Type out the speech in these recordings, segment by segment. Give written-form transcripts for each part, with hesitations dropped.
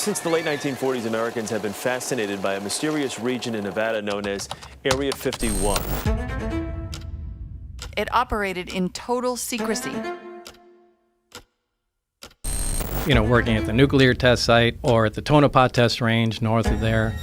Since the late 1940s, Americans have been fascinated by a mysterious region in Nevada known as Area 51. It operated in total secrecy. Working at the nuclear test site or at the Tonopah test range north of there.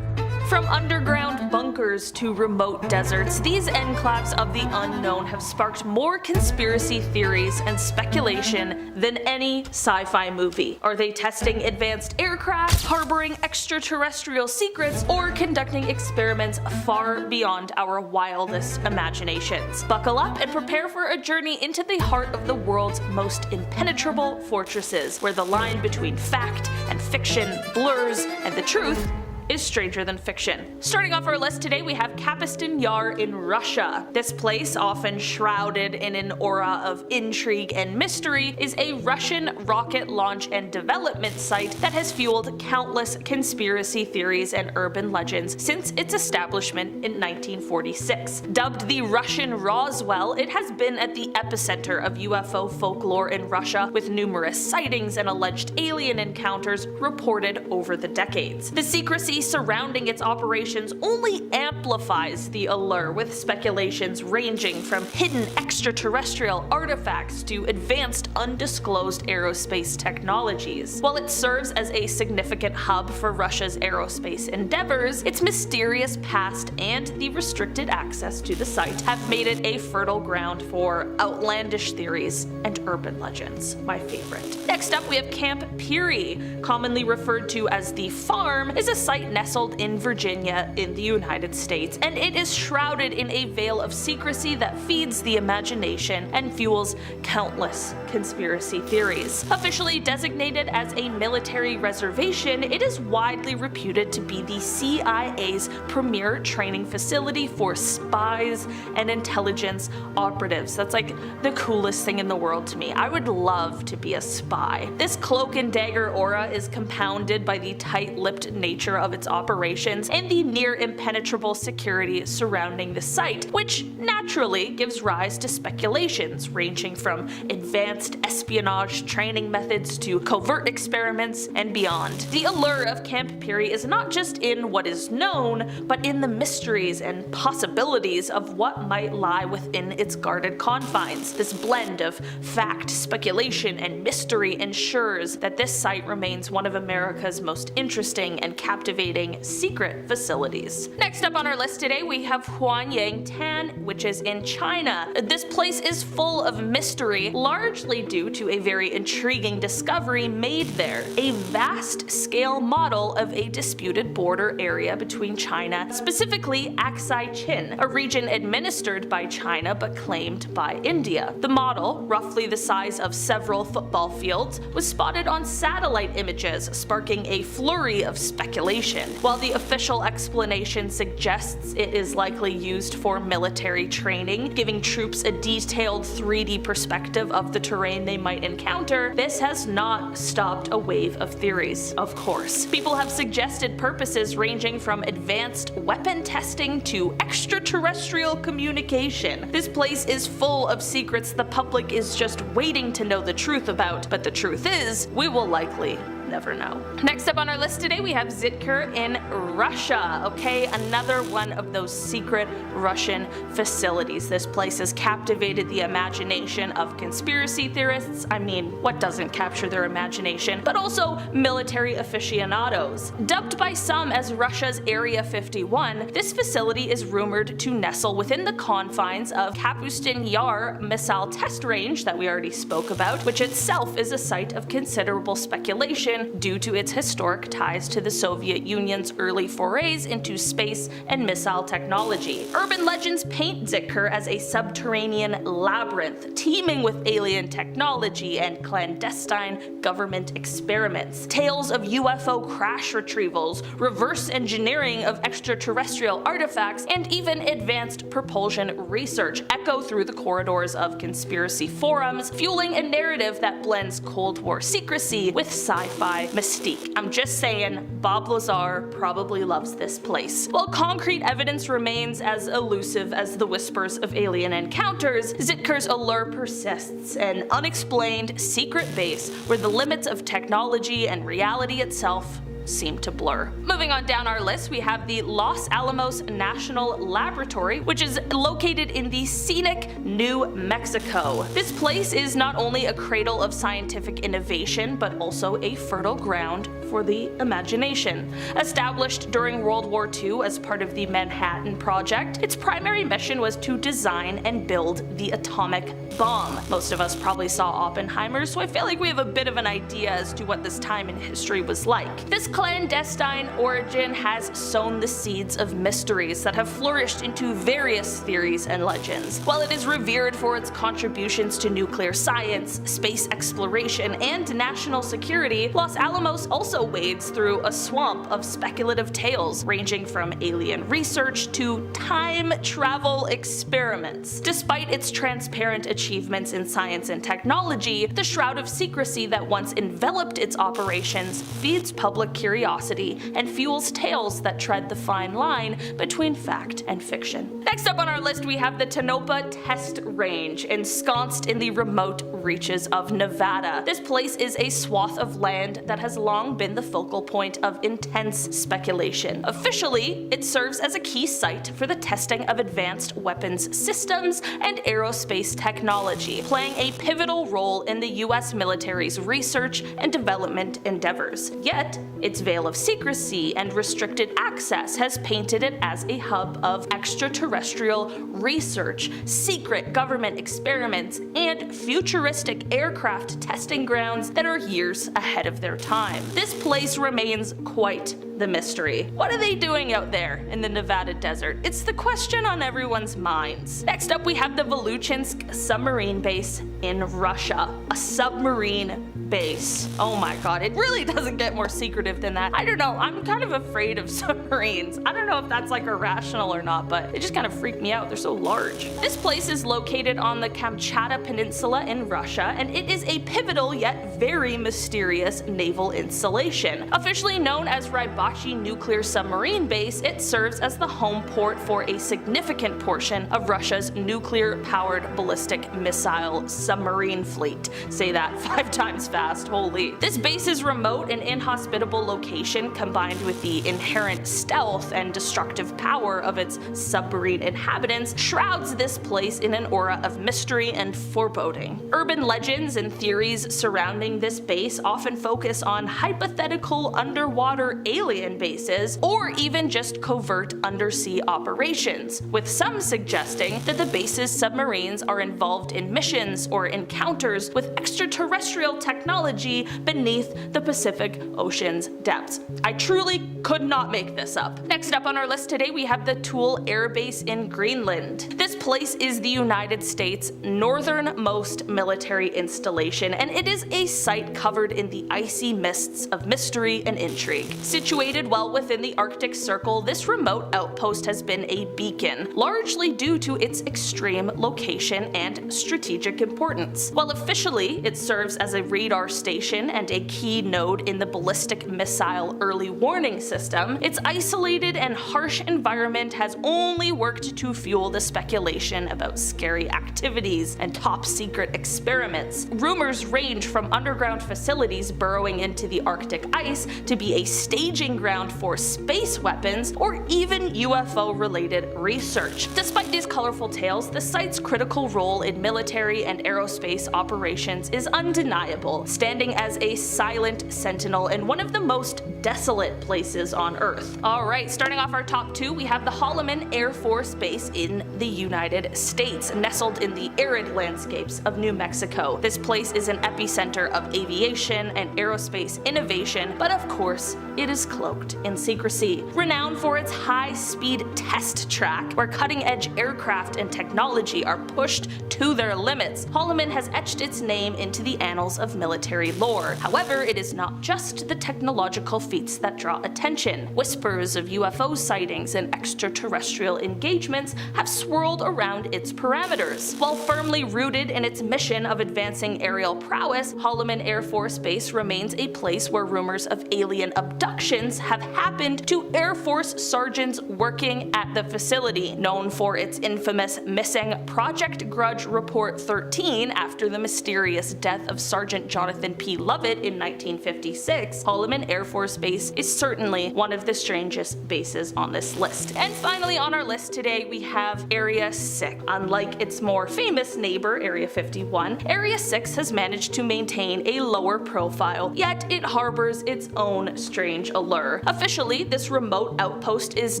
From underground bunkers to remote deserts, these enclaves of the unknown have sparked more conspiracy theories and speculation than any sci-fi movie. Are they testing advanced aircraft, harboring extraterrestrial secrets, or conducting experiments far beyond our wildest imaginations? Buckle up and prepare for a journey into the heart of the world's most impenetrable fortresses, where the line between fact and fiction blurs and the truth is stranger than fiction. Starting off our list today, we have Cladestine Yar in Russia. This place, often shrouded in an aura of intrigue and mystery, is a Russian rocket launch and development site that has fueled countless conspiracy theories and urban legends since its establishment in 1946. Dubbed the Russian Roswell, it has been at the epicenter of UFO folklore in Russia, with numerous sightings and alleged alien encounters reported over the decades. The secrecy surrounding its operations only amplifies the allure, with speculations ranging from hidden extraterrestrial artifacts to advanced undisclosed aerospace technologies. While it serves as a significant hub for Russia's aerospace endeavors, its mysterious past and the restricted access to the site have made it a fertile ground for outlandish theories and urban legends. My favorite. Next up, we have Camp Peary, commonly referred to as the Farm, is a site nestled in Virginia in the United States, and it is shrouded in a veil of secrecy that feeds the imagination and fuels countless conspiracy theories. Officially designated as a military reservation, it is widely reputed to be the CIA's premier training facility for spies and intelligence operatives. That's like the coolest thing in the world to me. I would love to be a spy. This cloak and dagger aura is compounded by the tight-lipped nature of its operations and the near impenetrable security surrounding the site, which naturally gives rise to speculations ranging from advanced espionage training methods to covert experiments and beyond. The allure of Camp Peary is not just in what is known, but in the mysteries and possibilities of what might lie within its guarded confines. This blend of fact, speculation, and mystery ensures that this site remains one of America's most interesting and captivating secret facilities. Next up on our list today, we have Huanyang Tan, which is in China. This place is full of mystery, largely due to a very intriguing discovery made there: a vast-scale model of a disputed border area between China, specifically Aksai Chin, a region administered by China but claimed by India. The model, roughly the size of several football fields, was spotted on satellite images, sparking a flurry of speculation. While the official explanation suggests it is likely used for military training, giving troops a detailed 3D perspective of the terrain they might encounter, this has not stopped a wave of theories, of course. People have suggested purposes ranging from advanced weapon testing to extraterrestrial communication. This place is full of secrets the public is just waiting to know the truth about, but the truth is, we will likely never know. Next up on our list today, we have Zitker in Russia. Okay, another one of those secret Russian facilities. This place has captivated the imagination of conspiracy theorists. I mean, what doesn't capture their imagination? But also military aficionados. Dubbed by some as Russia's Area 51, this facility is rumored to nestle within the confines of Cladestine Yar missile test range that we already spoke about, which itself is a site of considerable speculation due to its historic ties to the Soviet Union's early forays into space and missile technology. Urban legends paint Zitker as a subterranean labyrinth teeming with alien technology and clandestine government experiments. Tales of UFO crash retrievals, reverse engineering of extraterrestrial artifacts, and even advanced propulsion research echo through the corridors of conspiracy forums, fueling a narrative that blends Cold War secrecy with sci-fi sci-fi mystique. I'm just saying, Bob Lazar probably loves this place. While concrete evidence remains as elusive as the whispers of alien encounters, Zitker's allure persists, an unexplained secret base where the limits of technology and reality itself seem to blur. Moving on down our list, we have the Los Alamos National Laboratory, which is located in the scenic New Mexico. This place is not only a cradle of scientific innovation, but also a fertile ground for the imagination. Established during World War II as part of the Manhattan Project, its primary mission was to design and build the atomic bomb. Most of us probably saw Oppenheimer, so I feel like we have a bit of an idea as to what this time in history was like. This clandestine origin has sown the seeds of mysteries that have flourished into various theories and legends. While it is revered for its contributions to nuclear science, space exploration, and national security, Los Alamos also wades through a swamp of speculative tales ranging from alien research to time travel experiments. Despite its transparent achievements in science and technology, the shroud of secrecy that once enveloped its operations feeds public curiosity and fuels tales that tread the fine line between fact and fiction. Next up on our list, we have the Tonopah Test Range, ensconced in the remote reaches of Nevada. This place is a swath of land that has long been the focal point of intense speculation. Officially, it serves as a key site for the testing of advanced weapons systems and aerospace technology, playing a pivotal role in the US military's research and development endeavors. Yet, its veil of secrecy and restricted access has painted it as a hub of extraterrestrial research, secret government experiments, and futuristic aircraft testing grounds that are years ahead of their time. This place remains quite the mystery. What are they doing out there in the Nevada desert? It's the question on everyone's minds. Next up, we have the Volochinsk submarine base in Russia. A submarine base. Oh my god, it really doesn't get more secretive than that. I don't know, I'm kind of afraid of submarines. I don't know if that's like irrational or not, but they just kind of freak me out. They're so large. This place is located on the Kamchatka Peninsula in Russia, and it is a pivotal yet very mysterious naval installation. Officially known as Rybachi Nuclear Submarine Base, it serves as the home port for a significant portion of Russia's nuclear-powered ballistic missile submarine fleet. Say that 5 times fast, holy. This base's remote and inhospitable location, combined with the inherent stealth and destructive power of its submarine inhabitants, shrouds this place in an aura of mystery and foreboding. Urban legends and theories surrounding this base often focus on hypothetical underwater alien bases, or even just covert undersea operations, with some suggesting that the base's submarines are involved in missions or encounters with extraterrestrial technology beneath the Pacific Ocean's depths. I truly could not make this up. Next up on our list today, we have the Thule Air Base in Greenland. This place is the United States' northernmost military installation, and it is a site covered in the icy mists of mystery and intrigue. Situated well within the Arctic Circle, this remote outpost has been a beacon, largely due to its extreme location and strategic importance. While officially it serves as a radar station and a key node in the ballistic missile early warning system, its isolated and harsh environment has only worked to fuel the speculation about scary activities and top-secret experiments. Rumors range from underground facilities burrowing into the Arctic ice to be a staging ground for space weapons or even UFO-related research. Despite these colorful tales, the site's critical role in military and aerospace operations is undeniable, standing as a silent sentinel in one of the most desolate places on Earth. Alright, starting off our top 2, we have the Holloman Air Force Base in the United States, nestled in the arid landscapes of New Mexico. This place is an epicenter of aviation and aerospace innovation, but of course, it is cloaked in secrecy. Renowned for its high-speed test track, where cutting-edge aircraft and technology are pushed to their limits, Holloman has etched its name into the annals of military lore. However, it is not just the technological feats that draw attention. Whispers of UFO sightings and extraterrestrial engagements have swirled around its parameters. While firmly rooted in its mission of advancing aerial prowess, Holloman Holloman Air Force Base remains a place where rumors of alien abductions have happened to Air Force sergeants working at the facility, known for its infamous missing Project Grudge Report 13 after the mysterious death of Sergeant Jonathan P. Lovett in 1956. Holloman Air Force Base is certainly one of the strangest bases on this list. And finally on our list today we have Area 6. Unlike its more famous neighbor, Area 51, Area 6 has managed to maintain a lower profile, yet it harbors its own strange allure. Officially, this remote outpost is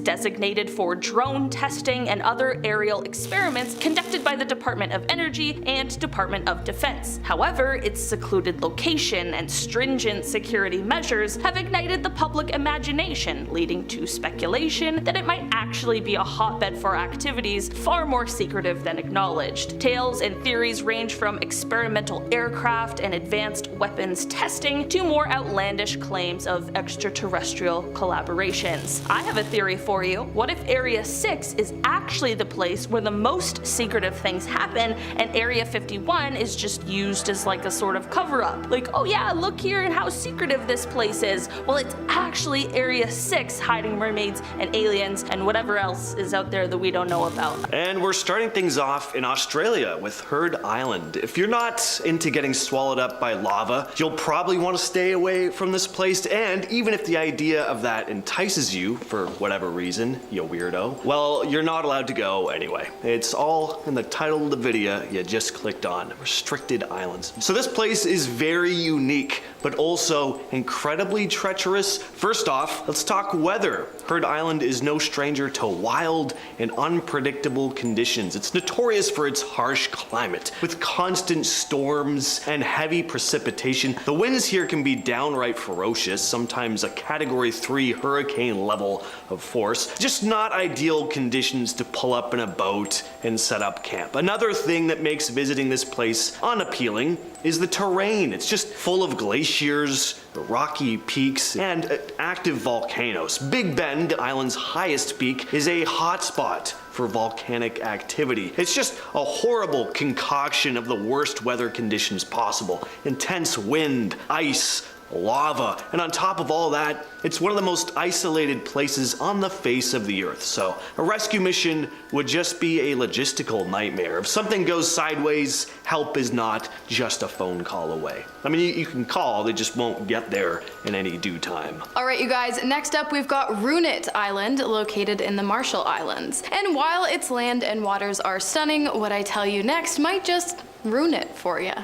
designated for drone testing and other aerial experiments conducted by the Department of Energy and Department of Defense. However, its secluded location and stringent security measures have ignited the public imagination, leading to speculation that it might actually be a hotbed for activities far more secretive than acknowledged. Tales and theories range from experimental aircraft and advanced weapons testing to more outlandish claims of extraterrestrial collaborations. I have a theory for you. What if Area 6 is actually the place where the most secretive things happen and Area 51 is just used as like a sort of cover-up? Like, oh yeah, look here and how secretive this place is. Well, it's actually Area 6 hiding mermaids and aliens and whatever else is out there that we don't know about. And we're starting things off in Australia with Heard Island. If you're not into getting swallowed up by lava, you'll probably want to stay away from this place, and even if the idea of that entices you for whatever reason, you weirdo, well, you're not allowed to go anyway. It's all in the title of the video you just clicked on, Restricted Islands. So this place is very unique, but also incredibly treacherous. First off, let's talk weather. Heard Island is no stranger to wild and unpredictable conditions. It's notorious for its harsh climate, with constant storms and heavy precipitation. The winds here can be downright ferocious, sometimes a Category 3 hurricane level of force. Just not ideal conditions to pull up in a boat and set up camp. Another thing that makes visiting this place unappealing is the terrain. It's just full of glaciers, rocky peaks, and active volcanoes. Big Bend, the island's highest peak, is a hotspot for volcanic activity. It's just a horrible concoction of the worst weather conditions possible. Intense wind, ice, lava, and on top of all that, it's one of the most isolated places on the face of the earth. So a rescue mission would just be a logistical nightmare. If something goes sideways, help is not just a phone call away. I mean, you can call, they just won't get there in any due time. All right, you guys, next up we've got Runit Island, located in the Marshall Islands. And while its land and waters are stunning, what I tell you next might just ruin it for you.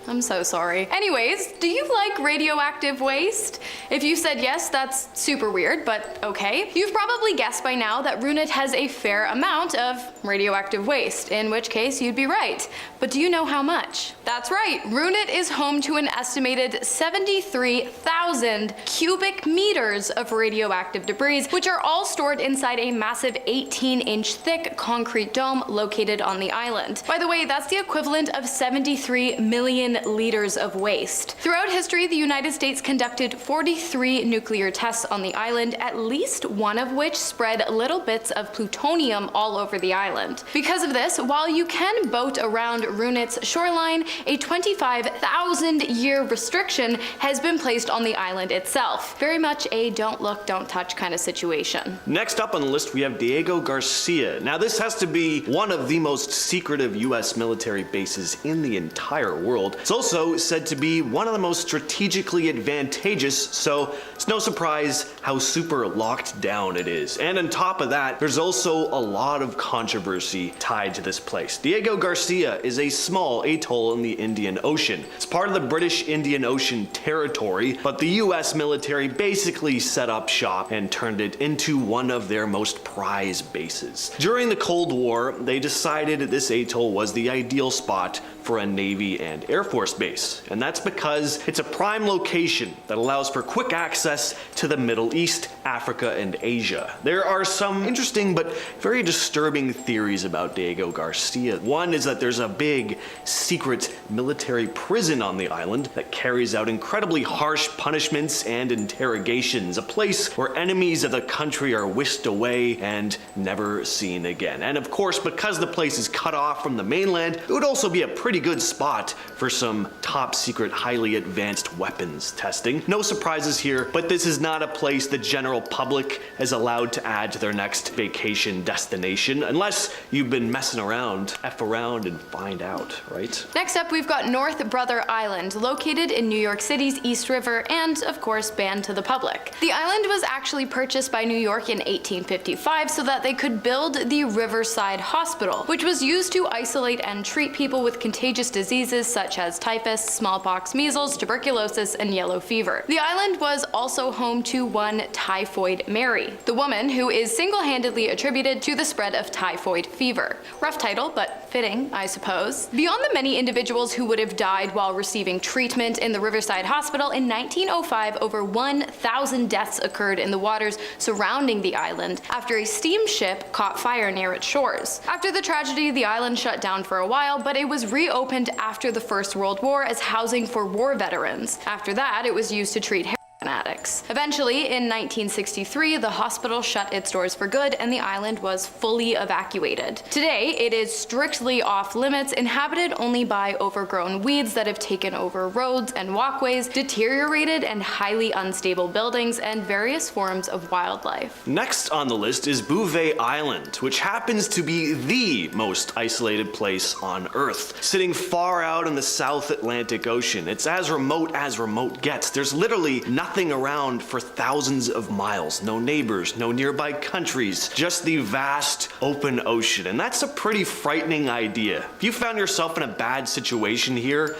I'm so sorry. Anyways, do you like radioactive waste? If you said yes, that's super weird, but okay. You've probably guessed by now that Runit has a fair amount of radioactive waste, in which case you'd be right. But do you know how much? That's right, Runit is home to an estimated 73,000 cubic meters of radioactive debris, which are all stored inside a massive 18-inch thick concrete dome located on the island. By the way, that's the equivalent of 73 million liters of waste. Throughout history, the United States conducted 43 nuclear tests on the island, at least one of which spread little bits of plutonium all over the island. Because of this, while you can boat around Runit's shoreline, a 25,000-year restriction has been placed on the island itself. Very much a don't look, don't touch kind of situation. Next up on the list, we have Diego Garcia. Now, this has to be one of the most secretive US military bases in the entire world. It's also said to be one of the most strategically advantageous, so it's no surprise how super locked down it is. And on top of that, there's also a lot of controversy tied to this place. Diego Garcia is a small atoll in the Indian Ocean. It's part of the British Indian Ocean Territory, but the US military basically set up shop and turned it into one of their most prized bases. During the Cold War, they decided this atoll was the ideal spot for a Navy and Air Force base, and that's because it's a prime location that allows for quick access to the Middle East, Africa, and Asia. There are some interesting but very disturbing theories about Diego Garcia. One is that there's a big secret military prison on the island that carries out incredibly harsh punishments and interrogations, a place where enemies of the country are whisked away and never seen again. And of course, because the place is cut off from the mainland, it would also be a pretty pretty good spot for some top secret, highly advanced weapons testing. No surprises here, but this is not a place the general public is allowed to add to their next vacation destination, unless you've been messing around, F around and find out, right? Next up, we've got North Brother Island, located in New York City's East River and, of course, banned to the public. The island was actually purchased by New York in 1855 so that they could build the Riverside Hospital, which was used to isolate and treat people with contagious diseases such as typhus, smallpox, measles, tuberculosis, and yellow fever. The island was also home to one Typhoid Mary, the woman who is single-handedly attributed to the spread of typhoid fever. Rough title, but fitting, I suppose. Beyond the many individuals who would have died while receiving treatment in the Riverside Hospital, in 1905, over 1,000 deaths occurred in the waters surrounding the island after a steamship caught fire near its shores. After the tragedy, the island shut down for a while, but it was reopened after the First World War as housing for war veterans. After that, it was used to treat addicts. Eventually, in 1963, the hospital shut its doors for good and the island was fully evacuated. Today, it is strictly off limits, inhabited only by overgrown weeds that have taken over roads and walkways, deteriorated and highly unstable buildings, and various forms of wildlife. Next on the list is Bouvet Island, which happens to be the most isolated place on Earth, sitting far out in the South Atlantic Ocean. It's as remote gets. There's literally nothing around for thousands of miles. No neighbors, no nearby countries, just the vast open ocean. And that's a pretty frightening idea. If you found yourself in a bad situation here,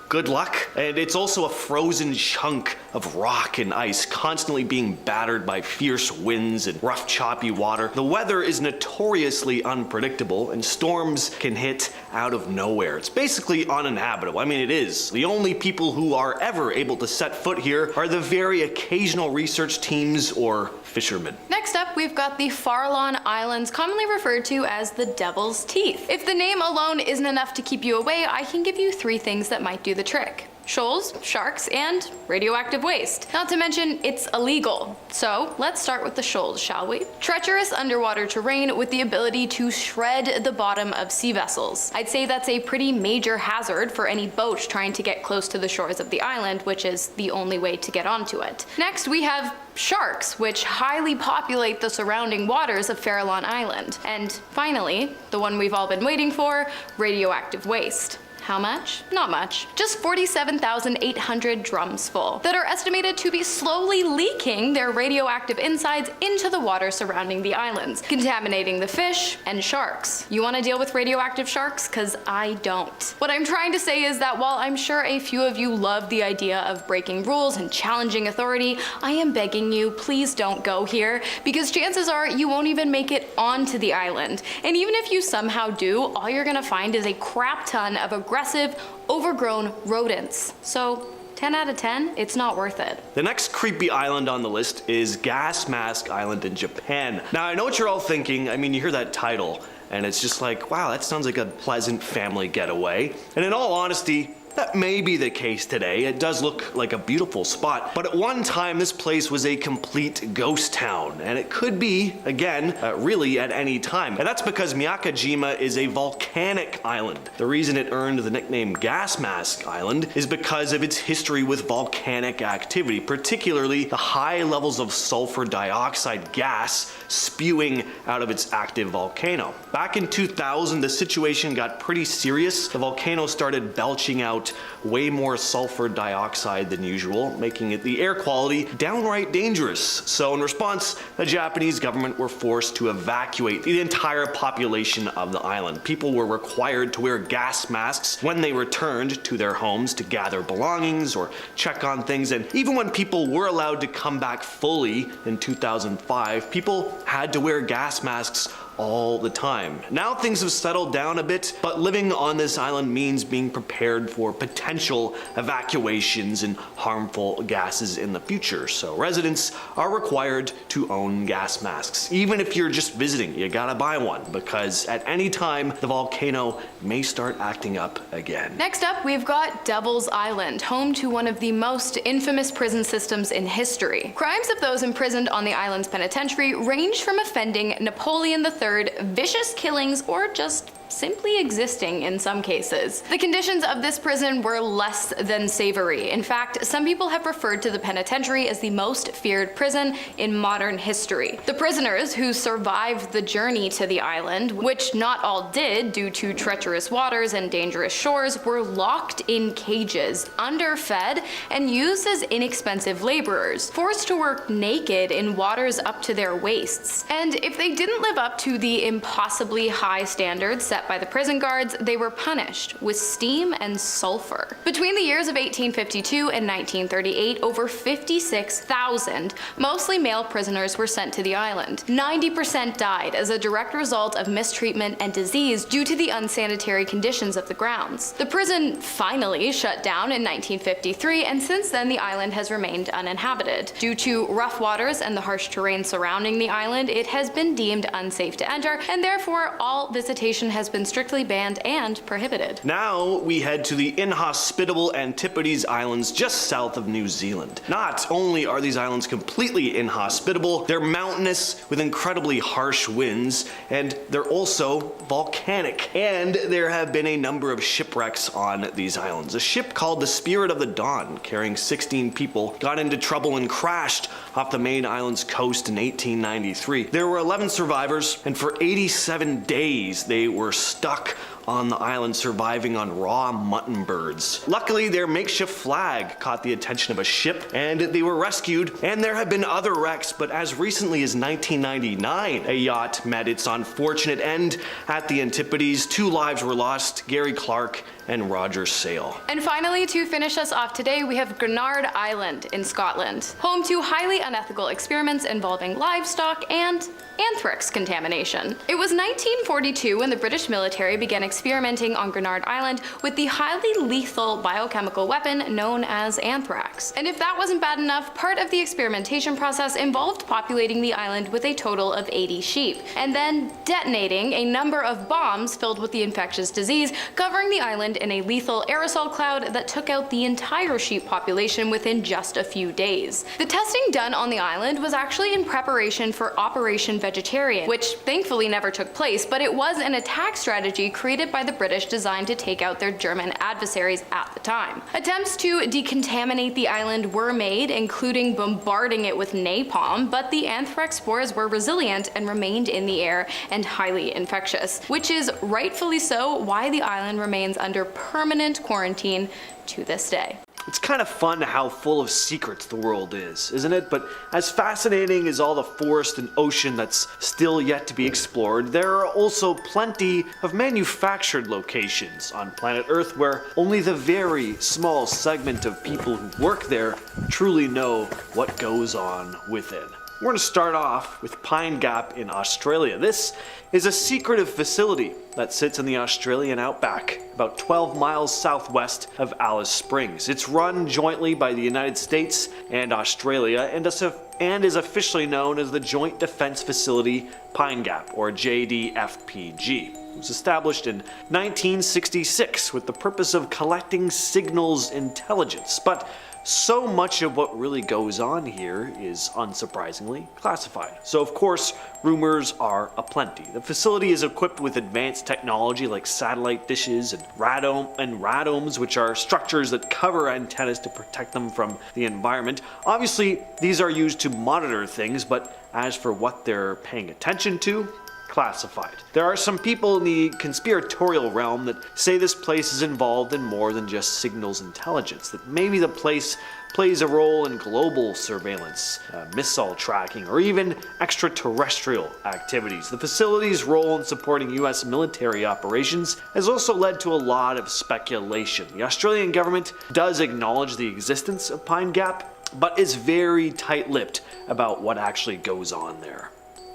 good luck. And it's also a frozen chunk of rock and ice, constantly being battered by fierce winds and rough, choppy water. The weather is notoriously unpredictable, and storms can hit out of nowhere. It's basically uninhabitable. I mean, it is. The only people who are ever able to set foot here are the very occasional research teams or fishermen. Next up, we've got the Farallon Islands, commonly referred to as the Devil's Teeth. If the name alone isn't enough to keep you away, I can give you 3 things that might do the trick. Shoals, sharks, and radioactive waste. Not to mention, it's illegal. So let's start with the shoals, shall we? Treacherous underwater terrain with the ability to shred the bottom of sea vessels. I'd say that's a pretty major hazard for any boat trying to get close to the shores of the island, which is the only way to get onto it. Next, we have sharks, which highly populate the surrounding waters of Farallon Island. And finally, the one we've all been waiting for, radioactive waste. How much? Not much. Just 47,800 drums full that are estimated to be slowly leaking their radioactive insides into the water surrounding the islands, contaminating the fish and sharks. You want to deal with radioactive sharks? Cause I don't. What I'm trying to say is that while I'm sure a few of you love the idea of breaking rules and challenging authority, I am begging you, please don't go here, because chances are you won't even make it onto the island. And even if you somehow do, all you're gonna find is a crap ton of aggressive, overgrown rodents. So 10 out of 10, it's not worth it. The next creepy island on the list is Gas Mask Island in Japan. Now, I know what you're all thinking. I mean, you hear that title, and it's just like, wow, that sounds like a pleasant family getaway. And in all honesty, that may be the case today. It does look like a beautiful spot, but at one time this place was a complete ghost town, and it could be, again, really at any time. And that's because Miyakajima is a volcanic island. The reason it earned the nickname Gas Mask Island is because of its history with volcanic activity, particularly the high levels of sulfur dioxide gas spewing out of its active volcano. Back in 2000, the situation got pretty serious. The volcano started belching out way more sulfur dioxide than usual, making it the air quality downright dangerous. So in response, the Japanese government were forced to evacuate the entire population of the island. People were required to wear gas masks when they returned to their homes to gather belongings or check on things, and even when people were allowed to come back fully in 2005, people had to wear gas masks all the time. Now things have settled down a bit, but living on this island means being prepared for potential evacuations and harmful gases in the future. So residents are required to own gas masks. Even if you're just visiting, you gotta buy one, because at any time the volcano may start acting up again. Next up, we've got Devil's Island, home to one of the most infamous prison systems in history. Crimes of those imprisoned on the island's penitentiary range from offending Napoleon III, vicious killings, or just simply existing in some cases. The conditions of this prison were less than savory. In fact, some people have referred to the penitentiary as the most feared prison in modern history. The prisoners who survived the journey to the island, which not all did due to treacherous waters and dangerous shores, were locked in cages, underfed, and used as inexpensive laborers, forced to work naked in waters up to their waists. And if they didn't live up to the impossibly high standards set by the prison guards, they were punished with steam and sulfur. Between the years of 1852 and 1938, over 56,000, mostly male prisoners were sent to the island. 90% died as a direct result of mistreatment and disease due to the unsanitary conditions of the grounds. The prison finally shut down in 1953, and since then the island has remained uninhabited. Due to rough waters and the harsh terrain surrounding the island, it has been deemed unsafe to enter, and therefore all visitation has been strictly banned and prohibited. Now we head to the inhospitable Antipodes Islands just south of New Zealand. Not only are these islands completely inhospitable, they're mountainous with incredibly harsh winds, and they're also volcanic. And there have been a number of shipwrecks on these islands. A ship called the Spirit of the Dawn, carrying 16 people, got into trouble and crashed off the main island's coast in 1893. There were 11 survivors, and for 87 days they were stuck on the island, surviving on raw mutton birds. Luckily, their makeshift flag caught the attention of a ship and they were rescued. And there have been other wrecks, but as recently as 1999, a yacht met its unfortunate end at the Antipodes. 2 lives were lost: Gary Clark and Roger Sale. And finally, to finish us off today, we have Grenard Island in Scotland, home to highly unethical experiments involving livestock and anthrax contamination. It was 1942 when the British military began experimenting on Grenard Island with the highly lethal biochemical weapon known as anthrax. And if that wasn't bad enough, part of the experimentation process involved populating the island with a total of 80 sheep, and then detonating a number of bombs filled with the infectious disease, covering the island in a lethal aerosol cloud that took out the entire sheep population within just a few days. The testing done on the island was actually in preparation for Operation Vegetarian, which thankfully never took place, but it was an attack strategy created by the British designed to take out their German adversaries at the time. Attempts to decontaminate the island were made, including bombarding it with napalm, but the anthrax spores were resilient and remained in the air and highly infectious, which is rightfully so why the island remains under permanent quarantine to this day. It's kind of fun how full of secrets the world is, isn't it? But as fascinating as all the forest and ocean that's still yet to be explored, there are also plenty of manufactured locations on planet Earth where only the very small segment of people who work there truly know what goes on within. We're going to start off with Pine Gap in Australia. This is a secretive facility that sits in the Australian outback, about 12 miles southwest of Alice Springs. It's run jointly by the United States and Australia and is officially known as the Joint Defense Facility Pine Gap, or JDFPG. It was established in 1966 with the purpose of collecting signals intelligence, but so much of what really goes on here is, unsurprisingly, classified. So of course, rumors are aplenty. The facility is equipped with advanced technology like satellite dishes and radomes, which are structures that cover antennas to protect them from the environment. Obviously, these are used to monitor things, but as for what they're paying attention to, classified. There are some people in the conspiratorial realm that say this place is involved in more than just signals intelligence, that maybe the place plays a role in global surveillance, missile tracking, or even extraterrestrial activities. The facility's role in supporting US military operations has also led to a lot of speculation. The Australian government does acknowledge the existence of Pine Gap, but is very tight-lipped about what actually goes on there.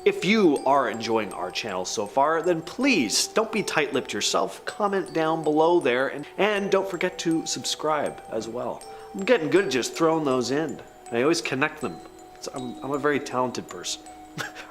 If you are enjoying our channel so far, then please don't be tight-lipped yourself. Comment down below there, and don't forget to subscribe as well. I'm getting good at just throwing those in. I always connect them. I'm a very talented person.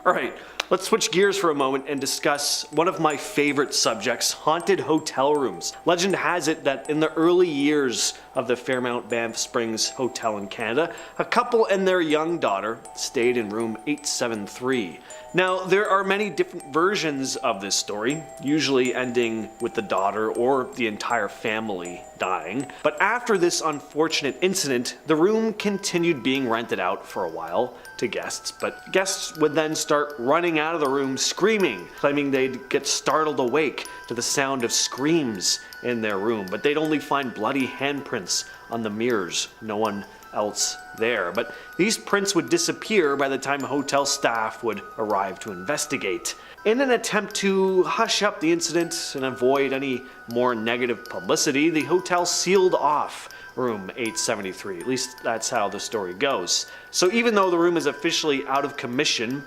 Alright, let's switch gears for a moment and discuss one of my favorite subjects, haunted hotel rooms. Legend has it that in the early years of the Fairmount Banff Springs Hotel in Canada, a couple and their young daughter stayed in room 873. Now, there are many different versions of this story, usually ending with the daughter or the entire family dying. But after this unfortunate incident, the room continued being rented out for a while to guests, but guests would then start running out of the room screaming, claiming they'd get startled awake to the sound of screams in their room, but they'd only find bloody handprints on the mirrors, no one else there. But these prints would disappear by the time hotel staff would arrive to investigate. In an attempt to hush up the incident and avoid any more negative publicity, the hotel sealed off room 873. At least that's how the story goes. So even though the room is officially out of commission,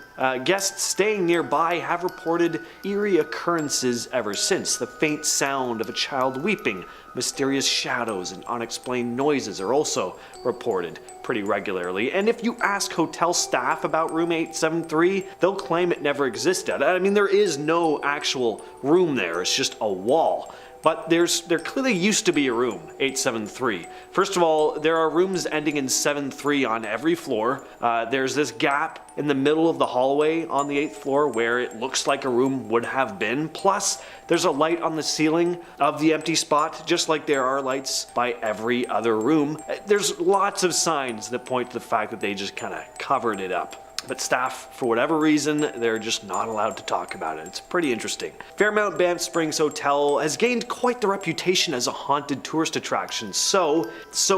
guests staying nearby have reported eerie occurrences ever since. The faint sound of a child weeping, mysterious shadows, and unexplained noises are also reported pretty regularly. And if you ask hotel staff about room 873, they'll claim it never existed. I mean, there is no actual room there, it's just a wall. But there clearly used to be a room, 873. First of all, there are rooms ending in 73 on every floor. There's this gap in the middle of the hallway on the 8th floor where it looks like a room would have been. Plus, there's a light on the ceiling of the empty spot, just like there are lights by every other room. There's lots of signs that point to the fact that they just kind of covered it up. But staff, for whatever reason, they're just not allowed to talk about it. It's pretty interesting. Fairmount Banff Springs Hotel has gained quite the reputation as a haunted tourist attraction. So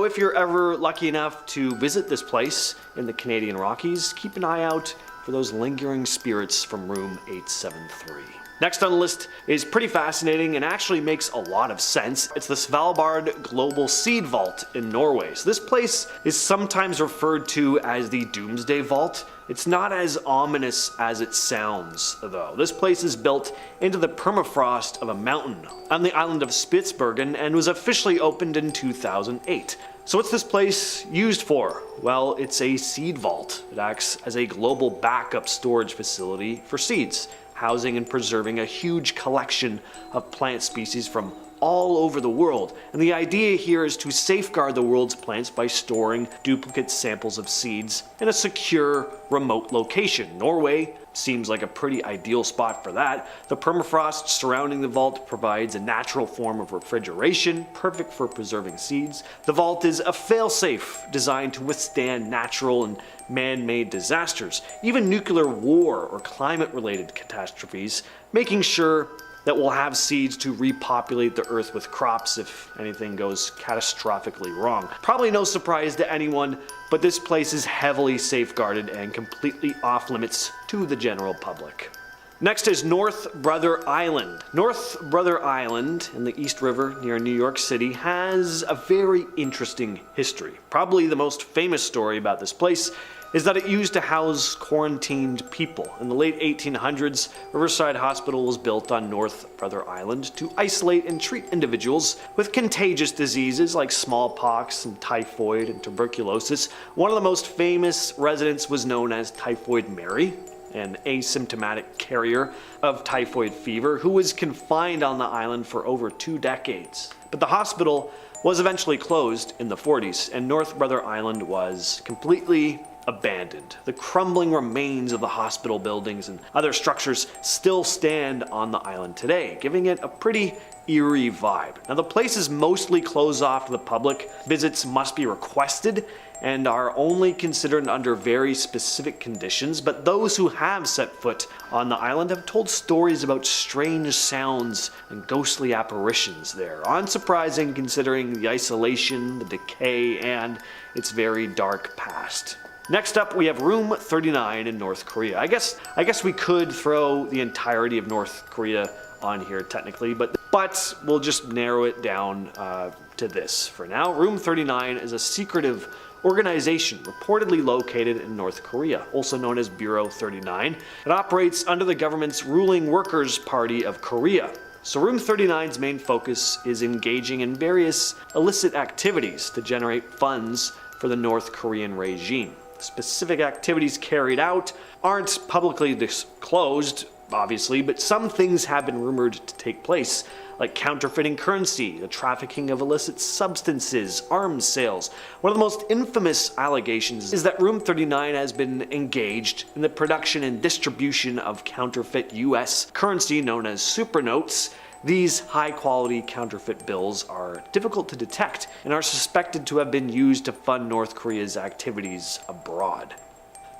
if you're ever lucky enough to visit this place in the Canadian Rockies, keep an eye out for those lingering spirits from room 873. Next on the list is pretty fascinating and actually makes a lot of sense. It's the Svalbard Global Seed Vault in Norway. So this place is sometimes referred to as the Doomsday Vault. It's not as ominous as it sounds, though. This place is built into the permafrost of a mountain on the island of Spitsbergen and was officially opened in 2008. So what's this place used for? Well, it's a seed vault. It acts as a global backup storage facility for seeds, housing and preserving a huge collection of plant species from all over the world. And the idea here is to safeguard the world's plants by storing duplicate samples of seeds in a secure, remote location. Norway seems like a pretty ideal spot for that. The permafrost surrounding the vault provides a natural form of refrigeration, perfect for preserving seeds. The vault is a fail-safe designed to withstand natural and man-made disasters, even nuclear war or climate-related catastrophes, making sure that we'll have seeds to repopulate the earth with crops if anything goes catastrophically wrong. Probably no surprise to anyone, but this place is heavily safeguarded and completely off limits to the general public. Next is North Brother Island. North Brother Island in the East River near New York City has a very interesting history. Probably the most famous story about this place is that it used to house quarantined people. In the late 1800s, Riverside Hospital was built on North Brother Island to isolate and treat individuals with contagious diseases like smallpox and typhoid and tuberculosis. One of the most famous residents was known as Typhoid Mary, an asymptomatic carrier of typhoid fever who was confined on the island for over 2 decades. But the hospital was eventually closed in the 40s, and North Brother Island was completely abandoned. The crumbling remains of the hospital buildings and other structures still stand on the island today, giving it a pretty eerie vibe. Now, the place is mostly closed off to the public. Visits must be requested and are only considered under very specific conditions, but those who have set foot on the island have told stories about strange sounds and ghostly apparitions there. Unsurprising considering the isolation, the decay, and its very dark past. Next up, we have Room 39 in North Korea. I guess we could throw the entirety of North Korea on here technically, but we'll just narrow it down to this for now. Room 39 is a secretive organization reportedly located in North Korea, also known as Bureau 39. It operates under the government's ruling Workers' Party of Korea. So Room 39's main focus is engaging in various illicit activities to generate funds for the North Korean regime. Specific activities carried out aren't publicly disclosed, obviously, but some things have been rumored to take place, like counterfeiting currency, the trafficking of illicit substances, arms sales. One of the most infamous allegations is that Room 39 has been engaged in the production and distribution of counterfeit US currency known as supernotes. These high-quality counterfeit bills are difficult to detect and are suspected to have been used to fund North Korea's activities abroad.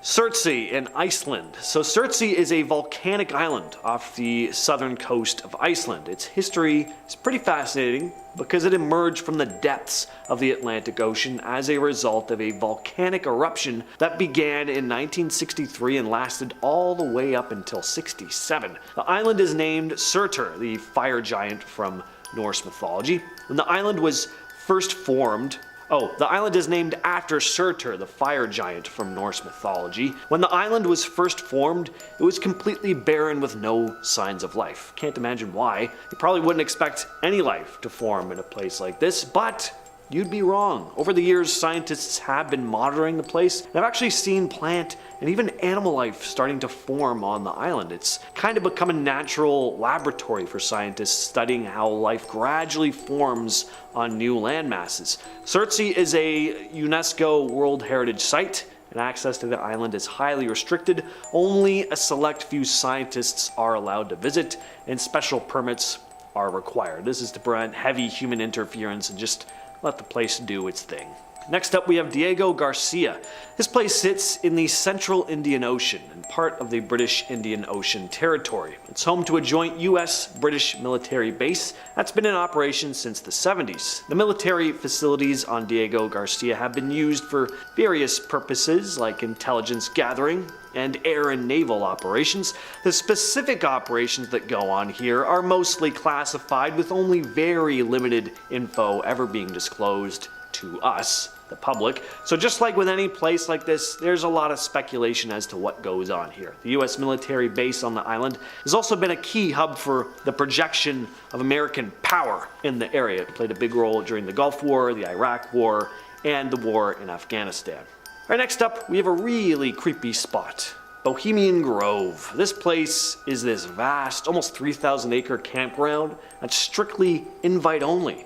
Surtsey in Iceland. So Surtsey is a volcanic island off the southern coast of Iceland. Its history is pretty fascinating because it emerged from the depths of the Atlantic Ocean as a result of a volcanic eruption that began in 1963 and lasted all the way up until 67. The island is named Surtur, the fire giant from Norse mythology. When the island was first formed, the island is named after Surtur, the fire giant from Norse mythology. When the island was first formed, it was completely barren with no signs of life. Can't imagine why. You probably wouldn't expect any life to form in a place like this, but you'd be wrong. Over the years, scientists have been monitoring the place and have actually seen plant and even animal life starting to form on the island. It's kind of become a natural laboratory for scientists studying how life gradually forms on new land masses. Surtsey is a UNESCO World Heritage Site, and access to the island is highly restricted. Only a select few scientists are allowed to visit, and special permits are required. This is to prevent heavy human interference and just let the place do its thing. Next up, we have Diego Garcia. This place sits in the central Indian Ocean and part of the British Indian Ocean Territory. It's home to a joint US-British military base that's been in operation since the 70s. The military facilities on Diego Garcia have been used for various purposes like intelligence gathering and air and naval operations. The specific operations that go on here are mostly classified, with only very limited info ever being disclosed to us, the public. So just like with any place like this, there's a lot of speculation as to what goes on here. The US military base on the island has also been a key hub for the projection of American power in the area. It played a big role during the Gulf War, the Iraq War, and the war in Afghanistan. Alright, next up, we have a really creepy spot. Bohemian Grove. This place is this vast, almost 3,000 acre campground that's strictly invite only.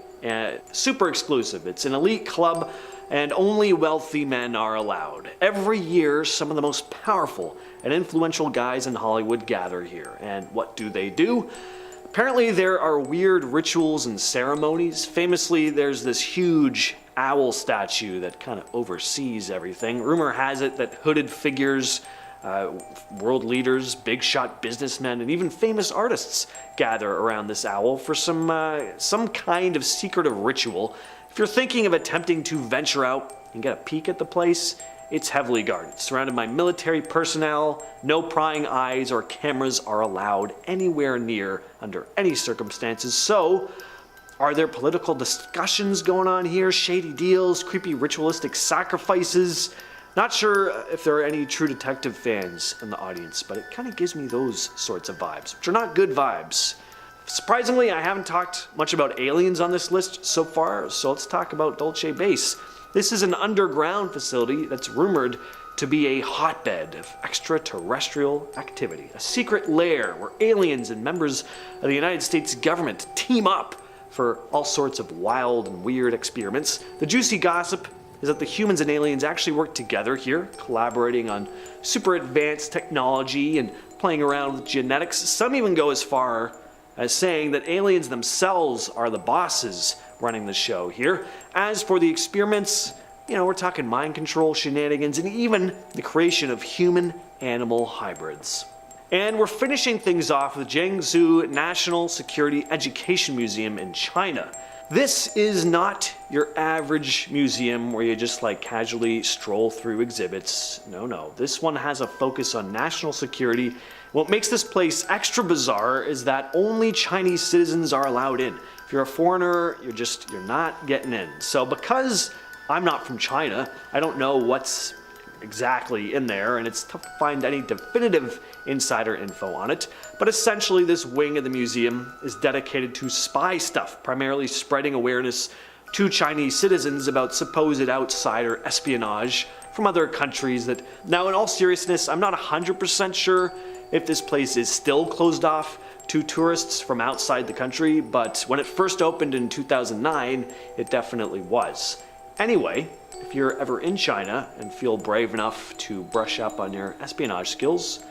Super exclusive. It's an elite club and only wealthy men are allowed. Every year, some of the most powerful and influential guys in Hollywood gather here. And what do? Apparently there are weird rituals and ceremonies. Famously, there's this huge owl statue that kind of oversees everything. Rumor has it that hooded figures, world leaders, big shot businessmen, and even famous artists gather around this owl for some kind of secretive ritual. If you're thinking of attempting to venture out and get a peek at the place, it's heavily guarded, surrounded by military personnel. No prying eyes or cameras are allowed anywhere near under any circumstances. So, are there political discussions going on here? Shady deals, creepy ritualistic sacrifices? Not sure if there are any True Detective fans in the audience, but it kind of gives me those sorts of vibes, which are not good vibes. Surprisingly, I haven't talked much about aliens on this list so far, so let's talk about Dulce Base. This is an underground facility that's rumored to be a hotbed of extraterrestrial activity, a secret lair where aliens and members of the United States government team up for all sorts of wild and weird experiments. The juicy gossip is that the humans and aliens actually work together here, collaborating on super advanced technology and playing around with genetics. Some even go as far as saying that aliens themselves are the bosses running the show here. As for the experiments, we're talking mind control shenanigans and even the creation of human-animal hybrids. And we're finishing things off with Jiangsu National Security Education Museum in China. This is not your average museum where you just casually stroll through exhibits. No. This one has a focus on national security. What makes this place extra bizarre is that only Chinese citizens are allowed in. If you're a foreigner, you're not getting in. So because I'm not from China, I don't know what's exactly in there, and it's tough to find any definitive insider info on it. But essentially, this wing of the museum is dedicated to spy stuff, primarily spreading awareness to Chinese citizens about supposed outsider espionage from other countries that, now in all seriousness, I'm not 100% sure if this place is still closed off to tourists from outside the country, but when it first opened in 2009, it definitely was. Anyway, if you're ever in China and feel brave enough to brush up on your espionage skills,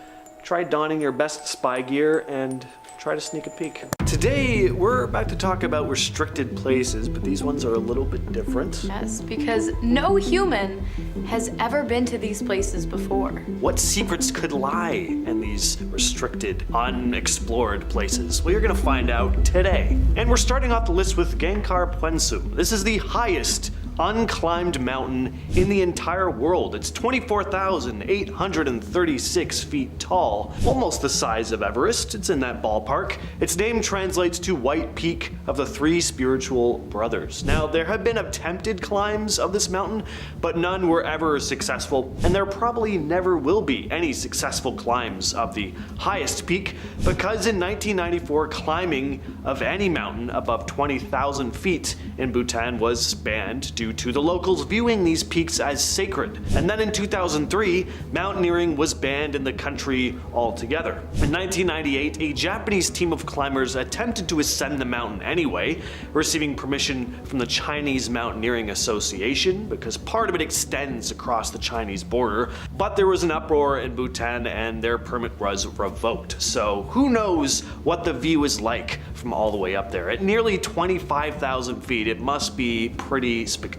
try donning your best spy gear and try to sneak a peek. Today, we're about to talk about restricted places, but these ones are a little bit different. Yes, because no human has ever been to these places before. What secrets could lie in these restricted, unexplored places? Well, you're gonna find out today. And we're starting off the list with Gangkar Puensu. This is the highest unclimbed mountain in the entire world. It's 24,836 feet tall, almost the size of Everest. It's in that ballpark. Its name translates to White Peak of the Three Spiritual Brothers. Now, there have been attempted climbs of this mountain, but none were ever successful, and there probably never will be any successful climbs of the highest peak, because in 1994, climbing of any mountain above 20,000 feet in Bhutan was banned due to the locals viewing these peaks as sacred. And then in 2003, mountaineering was banned in the country altogether. In 1998, a Japanese team of climbers attempted to ascend the mountain anyway, receiving permission from the Chinese Mountaineering Association, because part of it extends across the Chinese border, but there was an uproar in Bhutan and their permit was revoked. So who knows what the view is like from all the way up there. At nearly 25,000 feet, it must be pretty spectacular.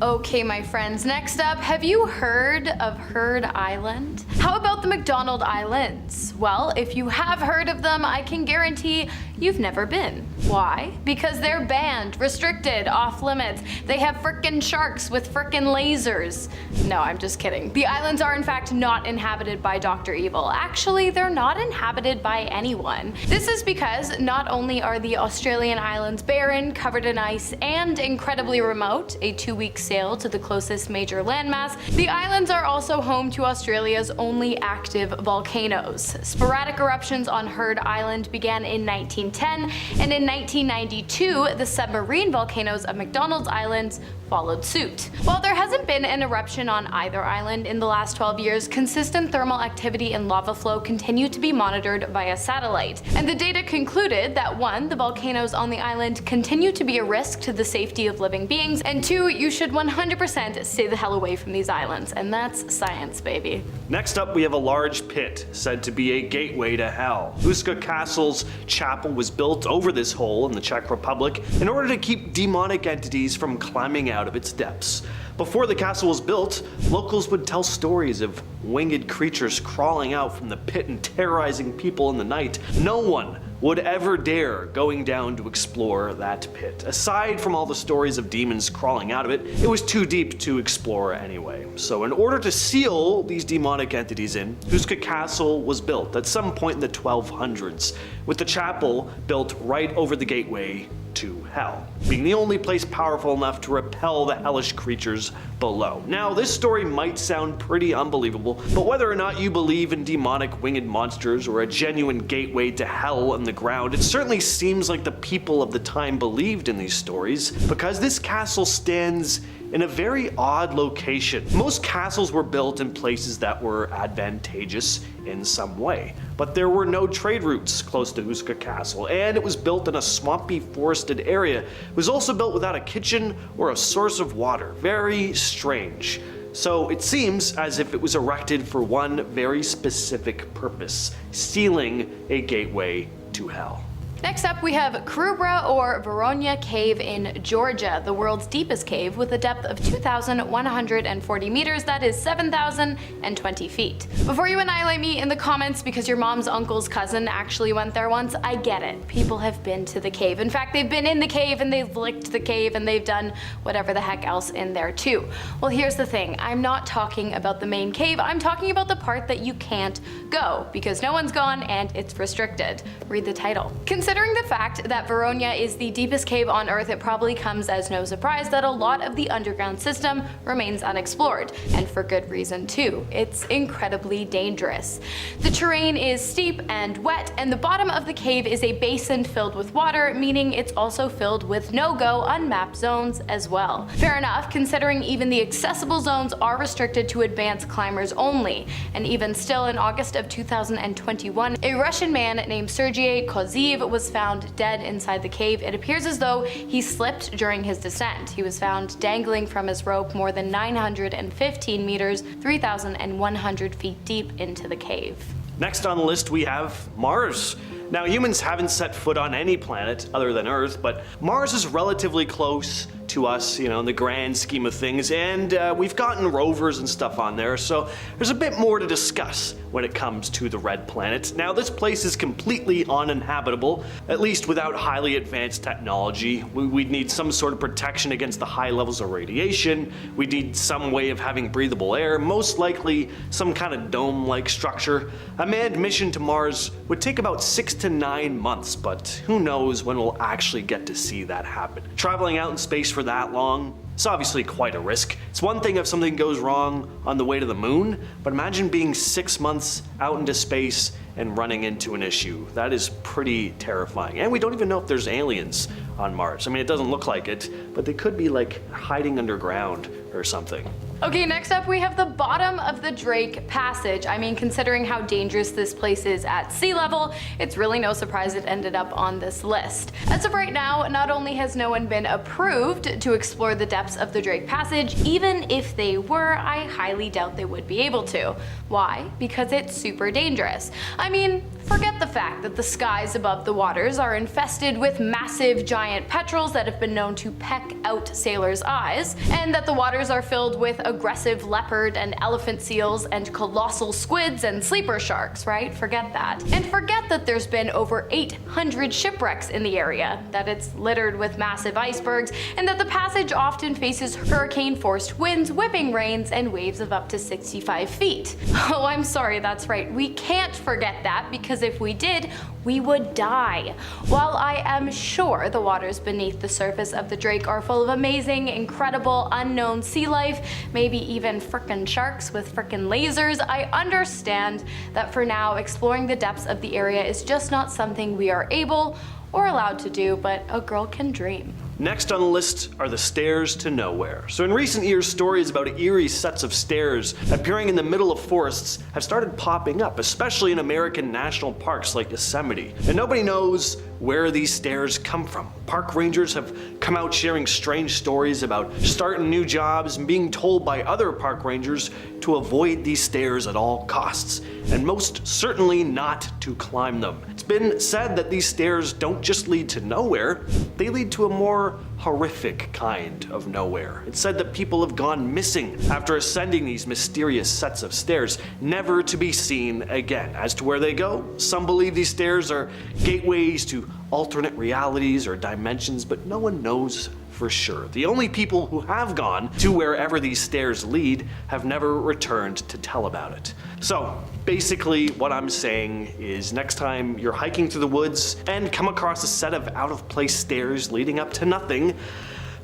Okay, my friends, next up, have you heard of Heard Island? How about the McDonald Islands? Well, if you have heard of them, I can guarantee you've never been. Why? Because they're banned, restricted, off limits. They have frickin' sharks with frickin' lasers. No, I'm just kidding. The islands are in fact not inhabited by Dr. Evil. Actually, they're not inhabited by anyone. This is because not only are the Australian islands barren, covered in ice, and incredibly remote, a 2-week sail to the closest major landmass, the islands are also home to Australia's only active volcanoes. Sporadic eruptions on Heard Island began in 1910, and in 1992, the submarine volcanoes of McDonald's Islands followed suit. While there hasn't been an eruption on either island in the last 12 years, consistent thermal activity and lava flow continue to be monitored via satellite. And the data concluded that 1, the volcanoes on the island continue to be a risk to the safety of living beings, and 2, you should 100% stay the hell away from these islands. And that's science, baby. Next up, we have a large pit said to be a gateway to hell. Huska Castle's chapel was built over this hole in the Czech Republic in order to keep demonic entities from climbing out of its depths. Before the castle was built, locals would tell stories of winged creatures crawling out from the pit and terrorizing people in the night. No one would ever dare going down to explore that pit. Aside from all the stories of demons crawling out of it, it was too deep to explore anyway. So in order to seal these demonic entities in, Huska Castle was built at some point in the 1200s, with the chapel built right over the gateway to hell, being the only place powerful enough to repel the hellish creatures below. Now, this story might sound pretty unbelievable, but whether or not you believe in demonic winged monsters or a genuine gateway to hell in the ground, it certainly seems like the people of the time believed in these stories, because this castle stands in a very odd location. Most castles were built in places that were advantageous in some way, but there were no trade routes close to Huska Castle, and it was built in a swampy, forested area. It was also built without a kitchen or a source of water. Very strange. So it seems as if it was erected for one very specific purpose: sealing a gateway to hell. Next up, we have Krubra or Voronya Cave in Georgia, the world's deepest cave with a depth of 2,140 meters, that is 7,020 feet. Before you annihilate me in the comments because your mom's uncle's cousin actually went there once, I get it. People have been to the cave. In fact, they've been in the cave and they've licked the cave and they've done whatever the heck else in there too. Well, here's the thing. I'm not talking about the main cave. I'm talking about the part that you can't go because no one's gone and it's restricted. Read the title. Consider Considering the fact that Veronia is the deepest cave on Earth, it probably comes as no surprise that a lot of the underground system remains unexplored, and for good reason too. It's incredibly dangerous. The terrain is steep and wet, and the bottom of the cave is a basin filled with water, meaning it's also filled with no-go, unmapped zones as well. Fair enough, considering even the accessible zones are restricted to advanced climbers only, and even still, in August of 2021, a Russian man named Sergei Koziev was found dead inside the cave. It appears as though he slipped during his descent. He was found dangling from his rope more than 915 meters, 3,100 feet deep into the cave. Next on the list we have Mars. Now, humans haven't set foot on any planet other than Earth, but Mars is relatively close to us, in the grand scheme of things, and we've gotten rovers and stuff on there, so there's a bit more to discuss when it comes to the Red Planet. Now, this place is completely uninhabitable, at least without highly advanced technology. We'd need some sort of protection against the high levels of radiation. We'd need some way of having breathable air, most likely some kind of dome-like structure. A manned mission to Mars would take about 6 to 9 months, but who knows when we'll actually get to see that happen. Traveling out in space for that long, it's obviously quite a risk. It's one thing if something goes wrong on the way to the moon, but imagine being 6 months out into space and running into an issue. That is pretty terrifying. And we don't even know if there's aliens on Mars. I mean, it doesn't look like it, but they could be like hiding underground or something. Okay, next up we have the bottom of the Drake Passage. I mean, considering how dangerous this place is at sea level, it's really no surprise it ended up on this list. As of right now, not only has no one been approved to explore the depths of the Drake Passage, even if they were, I highly doubt they would be able to. Why? Because it's super dangerous. I mean, forget the fact that the skies above the waters are infested with massive giant petrels that have been known to peck out sailors' eyes, and that the waters are filled with aggressive leopard and elephant seals and colossal squids and sleeper sharks, right? Forget that. And forget that there's been over 800 shipwrecks in the area, that it's littered with massive icebergs, and that the passage often faces hurricane-forced winds, whipping rains, and waves of up to 65 feet. Oh, I'm sorry, that's right. We can't forget that, because if we did, we would die. While I am sure the waters beneath the surface of the Drake are full of amazing, incredible, unknown sea life, maybe even frickin' sharks with frickin' lasers, I understand that for now, exploring the depths of the area is just not something we are able or allowed to do, but a girl can dream. Next on the list are the stairs to nowhere. So in recent years, stories about eerie sets of stairs appearing in the middle of forests have started popping up, especially in American national parks like Yosemite. And nobody knows where these stairs come from. Park rangers have come out sharing strange stories about starting new jobs and being told by other park rangers to avoid these stairs at all costs, and most certainly not to climb them. It's been said that these stairs don't just lead to nowhere, they lead to a more horrific kind of nowhere. It's said that people have gone missing after ascending these mysterious sets of stairs, never to be seen again. As to where they go, some believe these stairs are gateways to alternate realities or dimensions, but no one knows for sure. The only people who have gone to wherever these stairs lead have never returned to tell about it. So basically what I'm saying is, next time you're hiking through the woods and come across a set of out-of-place stairs leading up to nothing,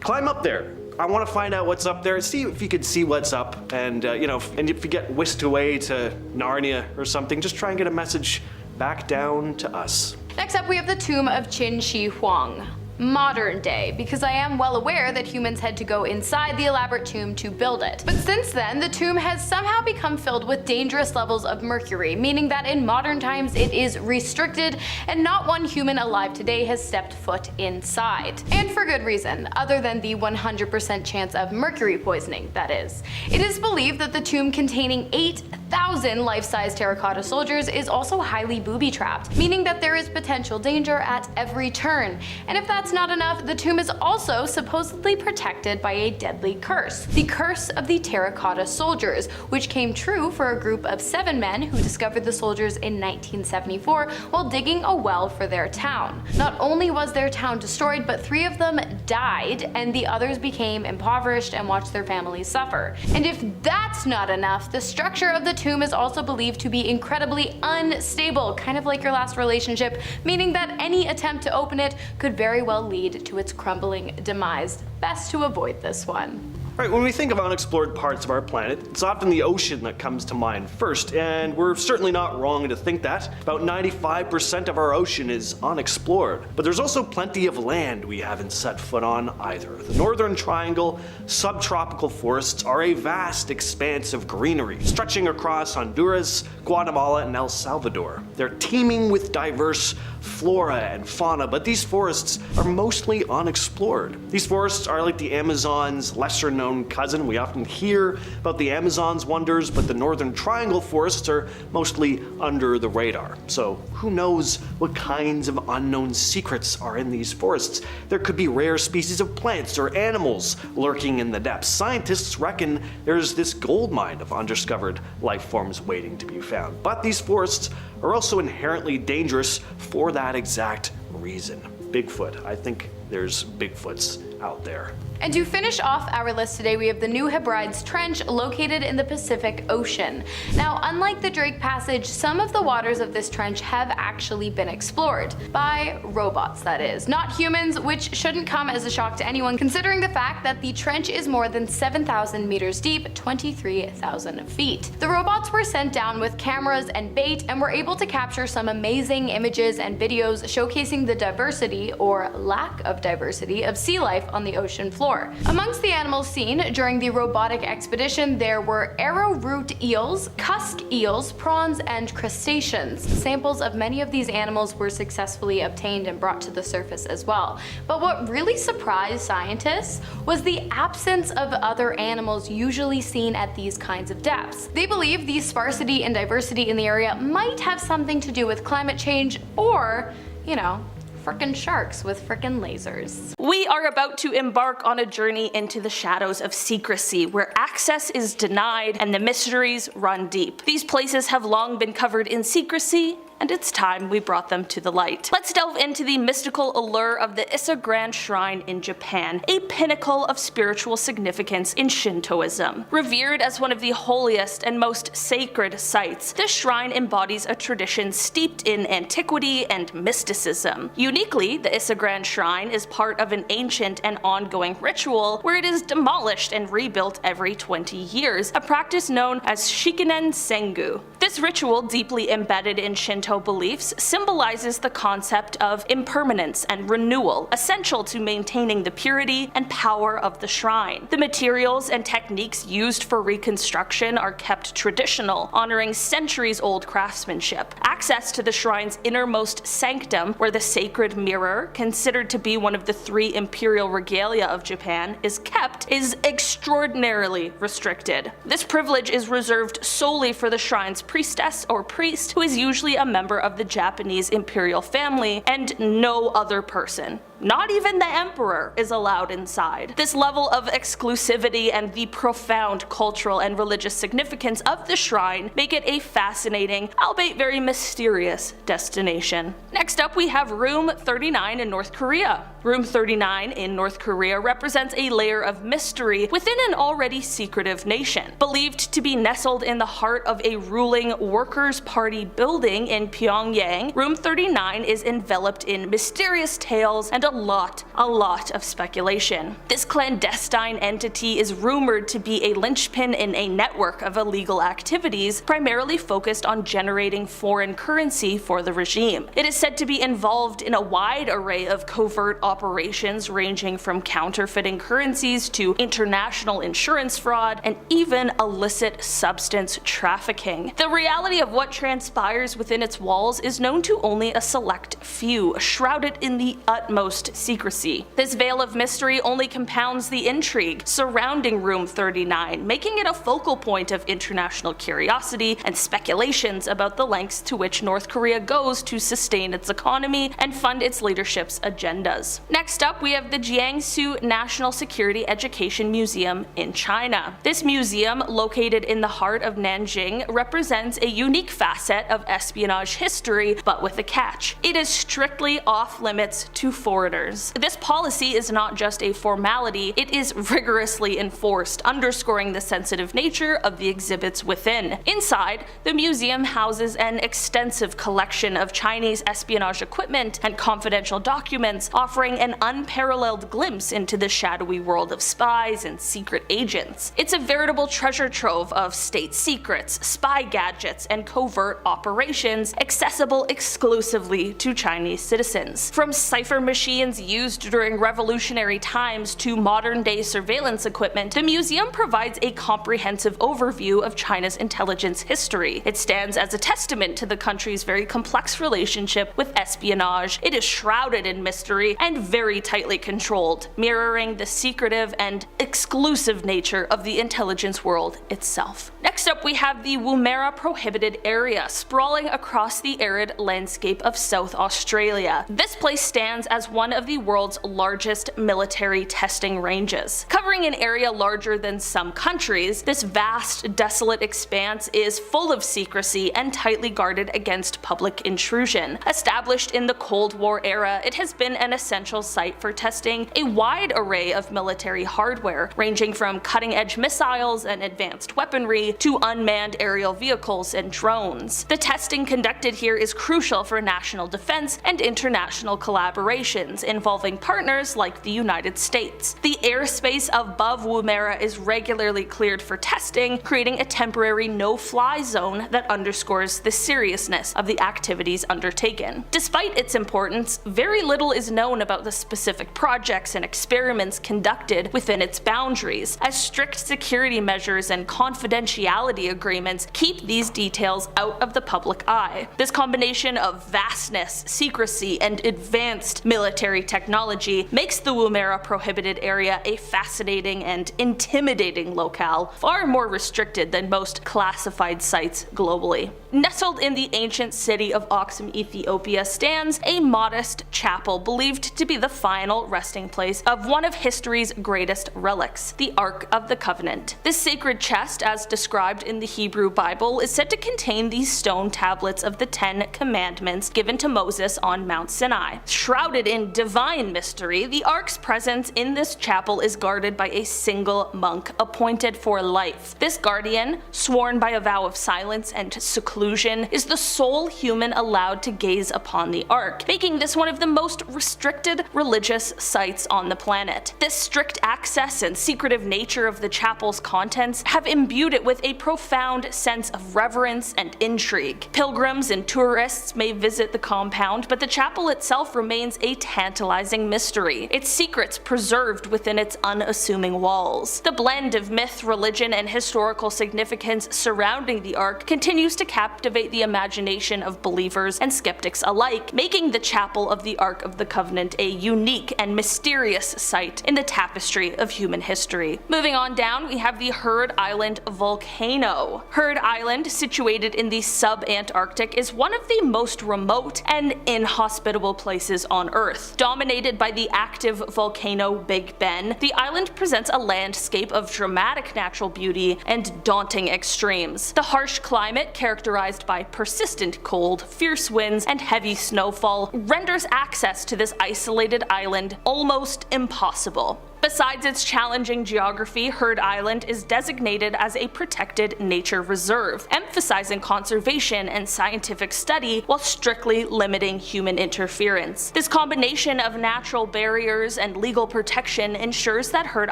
climb up there. I want to find out what's up there, see if you could see what's up, and and if you get whisked away to Narnia or something, just try and get a message back down to us. Next up, we have the tomb of Qin Shi Huang. Modern day, because I am well aware that humans had to go inside the elaborate tomb to build it. But since then, the tomb has somehow become filled with dangerous levels of mercury, meaning that in modern times it is restricted and not one human alive today has stepped foot inside. And for good reason, other than the 100% chance of mercury poisoning, that is. It is believed that the tomb containing 8,000 life-size terracotta soldiers is also highly booby-trapped, meaning that there is potential danger at every turn. And if that's not enough, the tomb is also supposedly protected by a deadly curse. The Curse of the Terracotta Soldiers, which came true for a group of 7 men who discovered the soldiers in 1974 while digging a well for their town. Not only was their town destroyed, but 3 of them died, and the others became impoverished and watched their families suffer. And if that's not enough, the structure of the tomb is also believed to be incredibly unstable, kind of like your last relationship, meaning that any attempt to open it could very well lead to its crumbling demise. Best to avoid this one. Right, when we think of unexplored parts of our planet, it's often the ocean that comes to mind first, and we're certainly not wrong to think that. About 95% of our ocean is unexplored. But there's also plenty of land we haven't set foot on either. The Northern Triangle subtropical forests are a vast expanse of greenery, stretching across Honduras, Guatemala, and El Salvador. They're teeming with diverse flora and fauna, but these forests are mostly unexplored. These forests are like the Amazon's lesser-known cousin. We often hear about the Amazon's wonders, but the Northern Triangle forests are mostly under the radar. So who knows what kinds of unknown secrets are in these forests? There could be rare species of plants or animals lurking in the depths. Scientists reckon there's this goldmine of undiscovered life forms waiting to be found. But these forests are also inherently dangerous for that exact reason. Bigfoot. I think there's Bigfoots out there. And to finish off our list today, we have the New Hebrides Trench located in the Pacific Ocean. Now, unlike the Drake Passage, some of the waters of this trench have actually been explored. By robots, that is. Not humans, which shouldn't come as a shock to anyone considering the fact that the trench is more than 7,000 meters deep, 23,000 feet. The robots were sent down with cameras and bait and were able to capture some amazing images and videos showcasing the diversity, or lack of diversity, of sea life on the ocean floor. Amongst the animals seen during the robotic expedition, there were arrowroot eels, cusk eels, prawns, and crustaceans. Samples of many of these animals were successfully obtained and brought to the surface as well. But what really surprised scientists was the absence of other animals usually seen at these kinds of depths. They believe the sparsity and diversity in the area might have something to do with climate change or, you know, frickin' sharks with frickin' lasers. We are about to embark on a journey into the shadows of secrecy, where access is denied and the mysteries run deep. These places have long been covered in secrecy, and it's time we brought them to the light. Let's delve into the mystical allure of the Issa Grand Shrine in Japan, a pinnacle of spiritual significance in Shintoism. Revered as one of the holiest and most sacred sites, this shrine embodies a tradition steeped in antiquity and mysticism. Uniquely, the Issa Grand Shrine is part of an ancient and ongoing ritual where it is demolished and rebuilt every 20 years, a practice known as Shikinen Sengu. This ritual, deeply embedded in Shinto beliefs, symbolizes the concept of impermanence and renewal, essential to maintaining the purity and power of the shrine. The materials and techniques used for reconstruction are kept traditional, honoring centuries-old craftsmanship. Access to the shrine's innermost sanctum, where the sacred mirror, considered to be one of the 3 imperial regalia of Japan, is kept, is extraordinarily restricted. This privilege is reserved solely for the shrine's priestess or priest, who is usually a member of the Japanese imperial family, and no other person, not even the emperor, is allowed inside. This level of exclusivity and the profound cultural and religious significance of the shrine make it a fascinating, albeit very mysterious, destination. Next up, we have Room 39 in North Korea. Room 39 in North Korea represents a layer of mystery within an already secretive nation. Believed to be nestled in the heart of a ruling Workers' Party building in Pyongyang, Room 39 is enveloped in mysterious tales and a lot of speculation. This clandestine entity is rumored to be a linchpin in a network of illegal activities primarily focused on generating foreign currency for the regime. It is said to be involved in a wide array of covert operations ranging from counterfeiting currencies to international insurance fraud and even illicit substance trafficking. The reality of what transpires within its walls is known to only a select few, shrouded in the utmost secrecy. This veil of mystery only compounds the intrigue surrounding Room 39, making it a focal point of international curiosity and speculations about the lengths to which North Korea goes to sustain its economy and fund its leadership's agendas. Next up, we have the Jiangsu National Security Education Museum in China. This museum, located in the heart of Nanjing, represents a unique facet of espionage history, but with a catch. It is strictly off limits to foreign corridors. This policy is not just a formality, it is rigorously enforced, underscoring the sensitive nature of the exhibits within. Inside, the museum houses an extensive collection of Chinese espionage equipment and confidential documents, offering an unparalleled glimpse into the shadowy world of spies and secret agents. It's a veritable treasure trove of state secrets, spy gadgets, and covert operations accessible exclusively to Chinese citizens. From cipher machines used during revolutionary times to modern-day surveillance equipment, the museum provides a comprehensive overview of China's intelligence history. It stands as a testament to the country's very complex relationship with espionage. It is shrouded in mystery and very tightly controlled, mirroring the secretive and exclusive nature of the intelligence world itself. Next up, we have the Woomera Prohibited Area, sprawling across the arid landscape of South Australia. This place stands as one of the world's largest military testing ranges. Covering an area larger than some countries, this vast, desolate expanse is full of secrecy and tightly guarded against public intrusion. Established in the Cold War era, it has been an essential site for testing a wide array of military hardware, ranging from cutting-edge missiles and advanced weaponry to unmanned aerial vehicles and drones. The testing conducted here is crucial for national defense and international collaborations involving partners like the United States. The airspace above Woomera is regularly cleared for testing, creating a temporary no-fly zone that underscores the seriousness of the activities undertaken. Despite its importance, very little is known about the specific projects and experiments conducted within its boundaries, as strict security measures and confidentiality agreements keep these details out of the public eye. This combination of vastness, secrecy, and advanced military technology makes the Woomera Prohibited Area a fascinating and intimidating locale, far more restricted than most classified sites globally. Nestled in the ancient city of Aksum, Ethiopia, stands a modest chapel believed to be the final resting place of one of history's greatest relics, the Ark of the Covenant. This sacred chest, as described in the Hebrew Bible, is said to contain these stone tablets of the 10 Commandments given to Moses on Mount Sinai. Shrouded in divine mystery, the Ark's presence in this chapel is guarded by a single monk appointed for life. This guardian, sworn by a vow of silence and seclusion, is the sole human allowed to gaze upon the Ark, making this one of the most restricted religious sites on the planet. This strict access and secretive nature of the chapel's contents have imbued it with a profound sense of reverence and intrigue. Pilgrims and tourists may visit the compound, but the chapel itself remains a tantalizing mystery, its secrets preserved within its unassuming walls. The blend of myth, religion, and historical significance surrounding the Ark continues to captivate the imagination of believers and skeptics alike, making the Chapel of the Ark of the Covenant a unique and mysterious site in the tapestry of human history. Moving on down, we have the Heard Island volcano. Heard Island, situated in the sub-Antarctic, is one of the most remote and inhospitable places on Earth. Dominated by the active volcano Big Ben, the island presents a landscape of dramatic natural beauty and daunting extremes. The harsh climate, characterized by persistent cold, fierce winds, and heavy snowfall, renders access to this isolated island almost impossible. Besides its challenging geography, Heard Island is designated as a protected nature reserve, emphasizing conservation and scientific study while strictly limiting human interference. This combination of natural barriers and legal protection ensures that Heard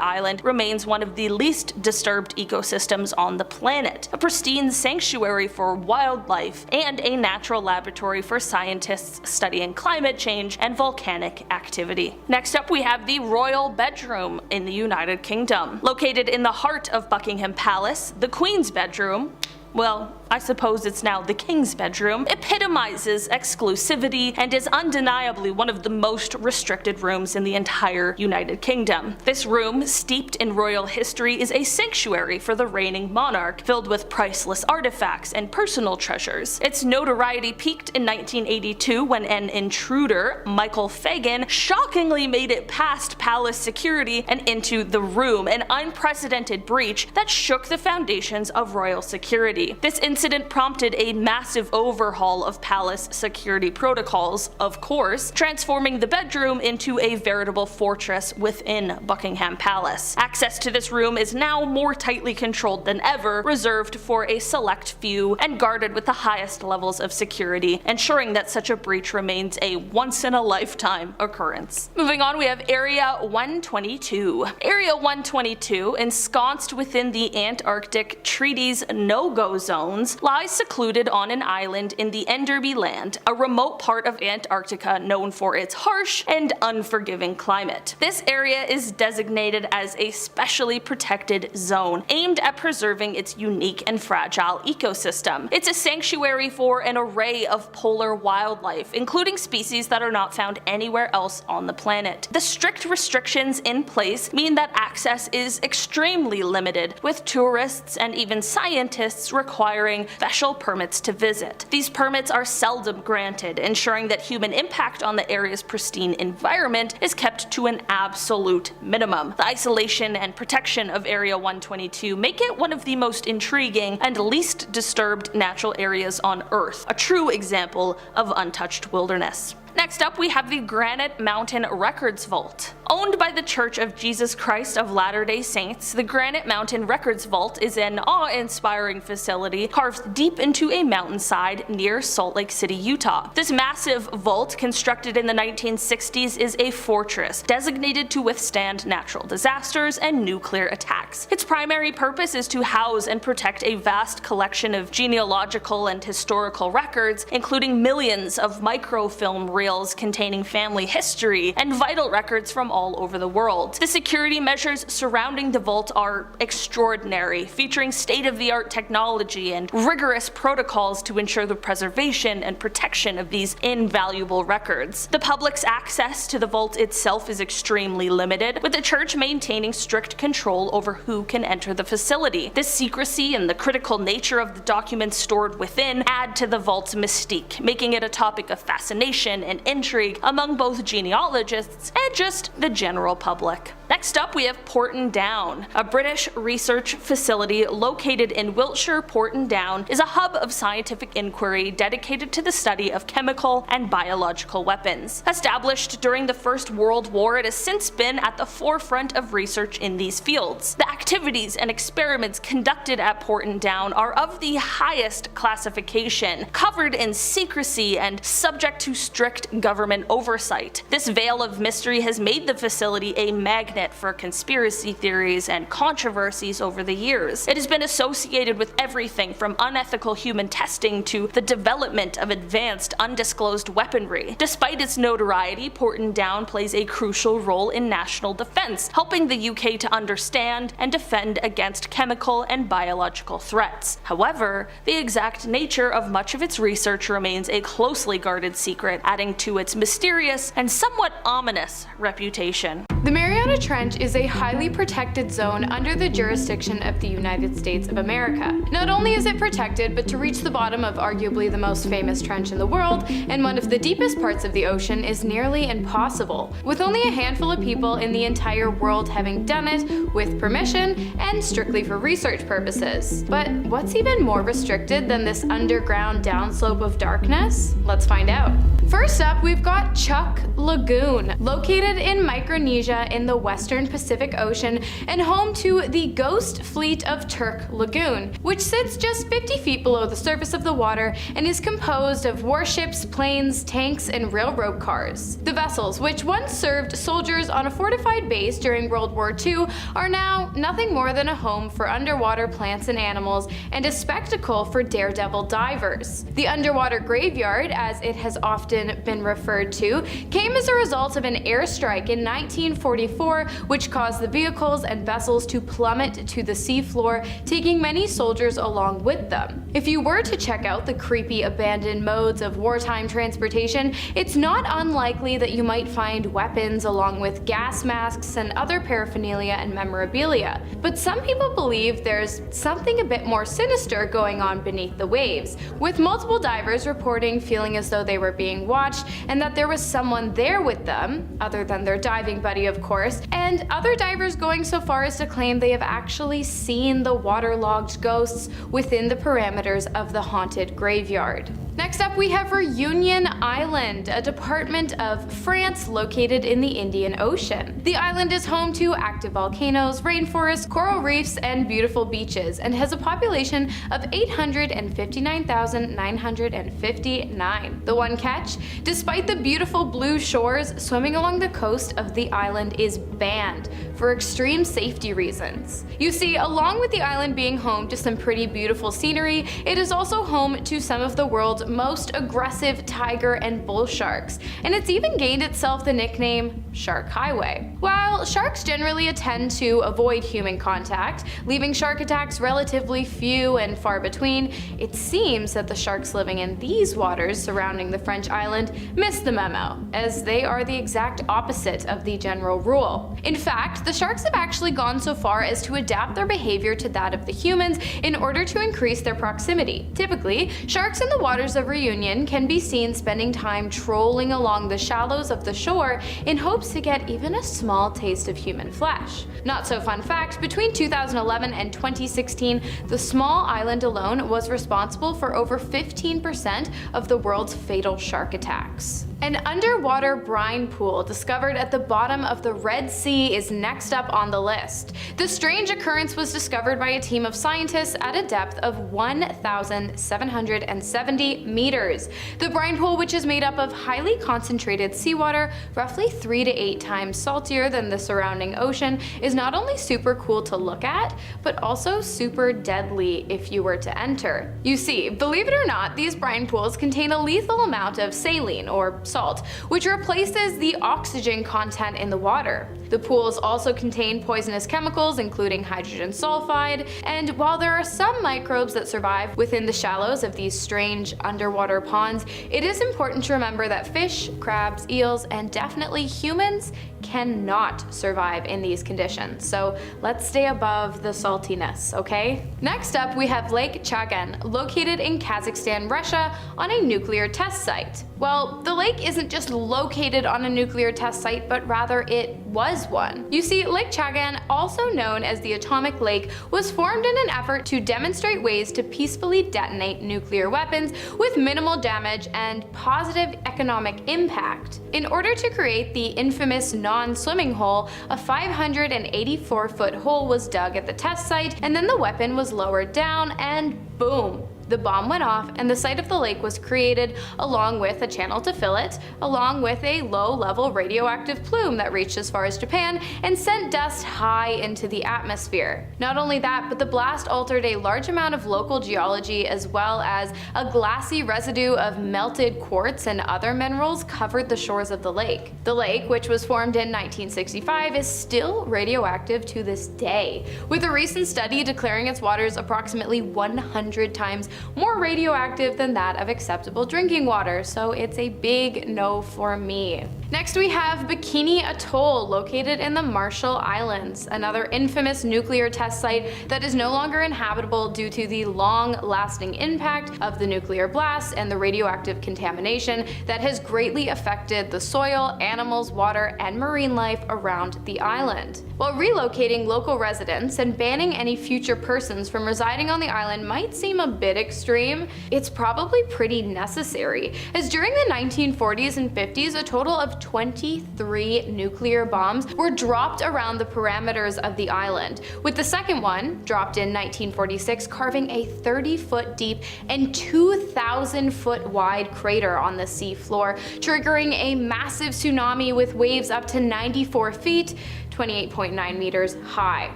Island remains one of the least disturbed ecosystems on the planet, a pristine sanctuary for wildlife, and a natural laboratory for scientists studying climate change and volcanic activity. Next up, we have the Royal Bedroom in the United Kingdom. Located in the heart of Buckingham Palace, the Queen's bedroom, well, I suppose it's now the King's bedroom, epitomizes exclusivity and is undeniably one of the most restricted rooms in the entire United Kingdom. This room, steeped in royal history, is a sanctuary for the reigning monarch, filled with priceless artifacts and personal treasures. Its notoriety peaked in 1982 when an intruder, Michael Fagan, shockingly made it past palace security and into the room, an unprecedented breach that shook the foundations of royal security. security. This incident prompted a massive overhaul of palace security protocols, of course, transforming the bedroom into a veritable fortress within Buckingham Palace. Access to this room is now more tightly controlled than ever, reserved for a select few and guarded with the highest levels of security, ensuring that such a breach remains a once-in-a-lifetime occurrence. Moving on, we have Area 122. Area 122, ensconced within the Antarctic Treaty's no-go zones, lies secluded on an island in the Enderby Land, a remote part of Antarctica known for its harsh and unforgiving climate. This area is designated as a specially protected zone, aimed at preserving its unique and fragile ecosystem. It's a sanctuary for an array of polar wildlife, including species that are not found anywhere else on the planet. The strict restrictions in place mean that access is extremely limited, with tourists and even scientists requiring special permits to visit. These permits are seldom granted, ensuring that human impact on the area's pristine environment is kept to an absolute minimum. The isolation and protection of Area 122 make it one of the most intriguing and least disturbed natural areas on Earth, a true example of untouched wilderness. Next up, we have the Granite Mountain Records Vault. Owned by the Church of Jesus Christ of Latter-day Saints, the Granite Mountain Records Vault is an awe-inspiring facility carved deep into a mountainside near Salt Lake City, Utah. This massive vault, constructed in the 1960s, is a fortress designated to withstand natural disasters and nuclear attacks. Its primary purpose is to house and protect a vast collection of genealogical and historical records, including millions of microfilm reels containing family history and vital records from all over the world. The security measures surrounding the vault are extraordinary, featuring state-of-the-art technology and rigorous protocols to ensure the preservation and protection of these invaluable records. The public's access to the vault itself is extremely limited, with the church maintaining strict control over who can enter the facility. This secrecy and the critical nature of the documents stored within add to the vault's mystique, making it a topic of fascination and intrigue among both genealogists and just the general public. Next up, we have Porton Down. A British research facility located in Wiltshire. Porton Down is a hub of scientific inquiry dedicated to the study of chemical and biological weapons. Established during the First World War, it has since been at the forefront of research in these fields. The activities and experiments conducted at Porton Down are of the highest classification, covered in secrecy and subject to strict government oversight. This veil of mystery has made the facility a magnet for conspiracy theories and controversies over the years. It has been associated with everything from unethical human testing to the development of advanced undisclosed weaponry. Despite its notoriety, Porton Down plays a crucial role in national defense, helping the UK to understand and defend against chemical and biological threats. However, the exact nature of much of its research remains a closely guarded secret, adding to its mysterious and somewhat ominous reputation. The Mariana Trench is a highly protected zone under the jurisdiction of the United States of America. Not only is it protected, but to reach the bottom of arguably the most famous trench in the world and one of the deepest parts of the ocean is nearly impossible, with only a handful of people in the entire world having done it with permission and strictly for research purposes. But what's even more restricted than this underground downslope of darkness? Let's find out. First up, we've got Chuck Lagoon, located in Micronesia in the western Pacific Ocean and home to the Ghost Fleet of Turk Lagoon, which sits just 50 feet below the surface of the water and is composed of warships, planes, tanks, and railroad cars. The vessels, which once served soldiers on a fortified base during World War II, are now nothing more than a home for underwater plants and animals and a spectacle for daredevil divers. The underwater graveyard, as it has often been referred to, came as a result of an airstrike in 1944, which caused the vehicles and vessels to plummet to the seafloor, taking many soldiers along with them. If you were to check out the creepy abandoned modes of wartime transportation, it's not unlikely that you might find weapons along with gas masks and other paraphernalia and memorabilia. But some people believe there's something a bit more sinister going on beneath the waves, with multiple divers reporting feeling as though they were being watched and that there was someone there with them, other than their diving buddy of course, and other divers going so far as to claim they have actually seen the waterlogged ghosts within the parameters of the haunted graveyard. Next up, we have Reunion Island, a department of France located in the Indian Ocean. The island is home to active volcanoes, rainforests, coral reefs, and beautiful beaches, and has a population of 859,959. The one catch? Despite the beautiful blue shores, swimming along the coast of the island is banned for extreme safety reasons. You see, along with the island being home to some pretty beautiful scenery, it is also home to some of the world's most aggressive tiger and bull sharks, and it's even gained itself the nickname Shark Highway. While sharks generally tend to avoid human contact, leaving shark attacks relatively few and far between, it seems that the sharks living in these waters surrounding the French island miss the memo, as they are the exact opposite of the general rule. In fact, the sharks have actually gone so far as to adapt their behavior to that of the humans in order to increase their proximity. Typically, sharks in the waters of Reunion can be seen spending time trolling along the shallows of the shore in hopes to get even a small taste of human flesh. Not so fun fact, between 2011 and 2016, the small island alone was responsible for over 15% of the world's fatal shark attacks. An underwater brine pool discovered at the bottom of the Red Sea is next up on the list. The strange occurrence was discovered by a team of scientists at a depth of 1,770 meters. The brine pool, which is made up of highly concentrated seawater, roughly 3 to 8 times saltier than the surrounding ocean, is not only super cool to look at, but also super deadly if you were to enter. You see, believe it or not, these brine pools contain a lethal amount of saline, or salt, which replaces the oxygen content in the water. The pools also contain poisonous chemicals, including hydrogen sulfide, and while there are some microbes that survive within the shallows of these strange underwater ponds, it is important to remember that fish, crabs, eels, and definitely humans cannot survive in these conditions. So let's stay above the saltiness, okay? Next up, we have Lake Chagan, located in Kazakhstan, Russia, on a nuclear test site. Well, the lake isn't just located on a nuclear test site, but rather it was one. You see, Lake Chagan, also known as the Atomic Lake, was formed in an effort to demonstrate ways to peacefully detonate nuclear weapons with minimal damage and positive economic impact. In order to create the infamous non-swimming hole, a 584-foot hole was dug at the test site, and then the weapon was lowered down, and boom! The bomb went off and the site of the lake was created, along with a channel to fill it, along with a low-level radioactive plume that reached as far as Japan and sent dust high into the atmosphere. Not only that, but the blast altered a large amount of local geology, as well as a glassy residue of melted quartz and other minerals covered the shores of the lake. The lake, which was formed in 1965, is still radioactive to this day, with a recent study declaring its waters approximately 100 times more radioactive than that of acceptable drinking water, so it's a big no for me. Next, we have Bikini Atoll, located in the Marshall Islands, another infamous nuclear test site that is no longer inhabitable due to the long-lasting impact of the nuclear blast and the radioactive contamination that has greatly affected the soil, animals, water, and marine life around the island. While relocating local residents and banning any future persons from residing on the island might seem a bit extreme, it's probably pretty necessary, as during the 1940s and 50s, a total of 23 nuclear bombs were dropped around the parameters of the island, with the second one, dropped in 1946, carving a 30-foot deep and 2,000-foot wide crater on the sea floor, triggering a massive tsunami with waves up to 94 feet, 28.9 meters high.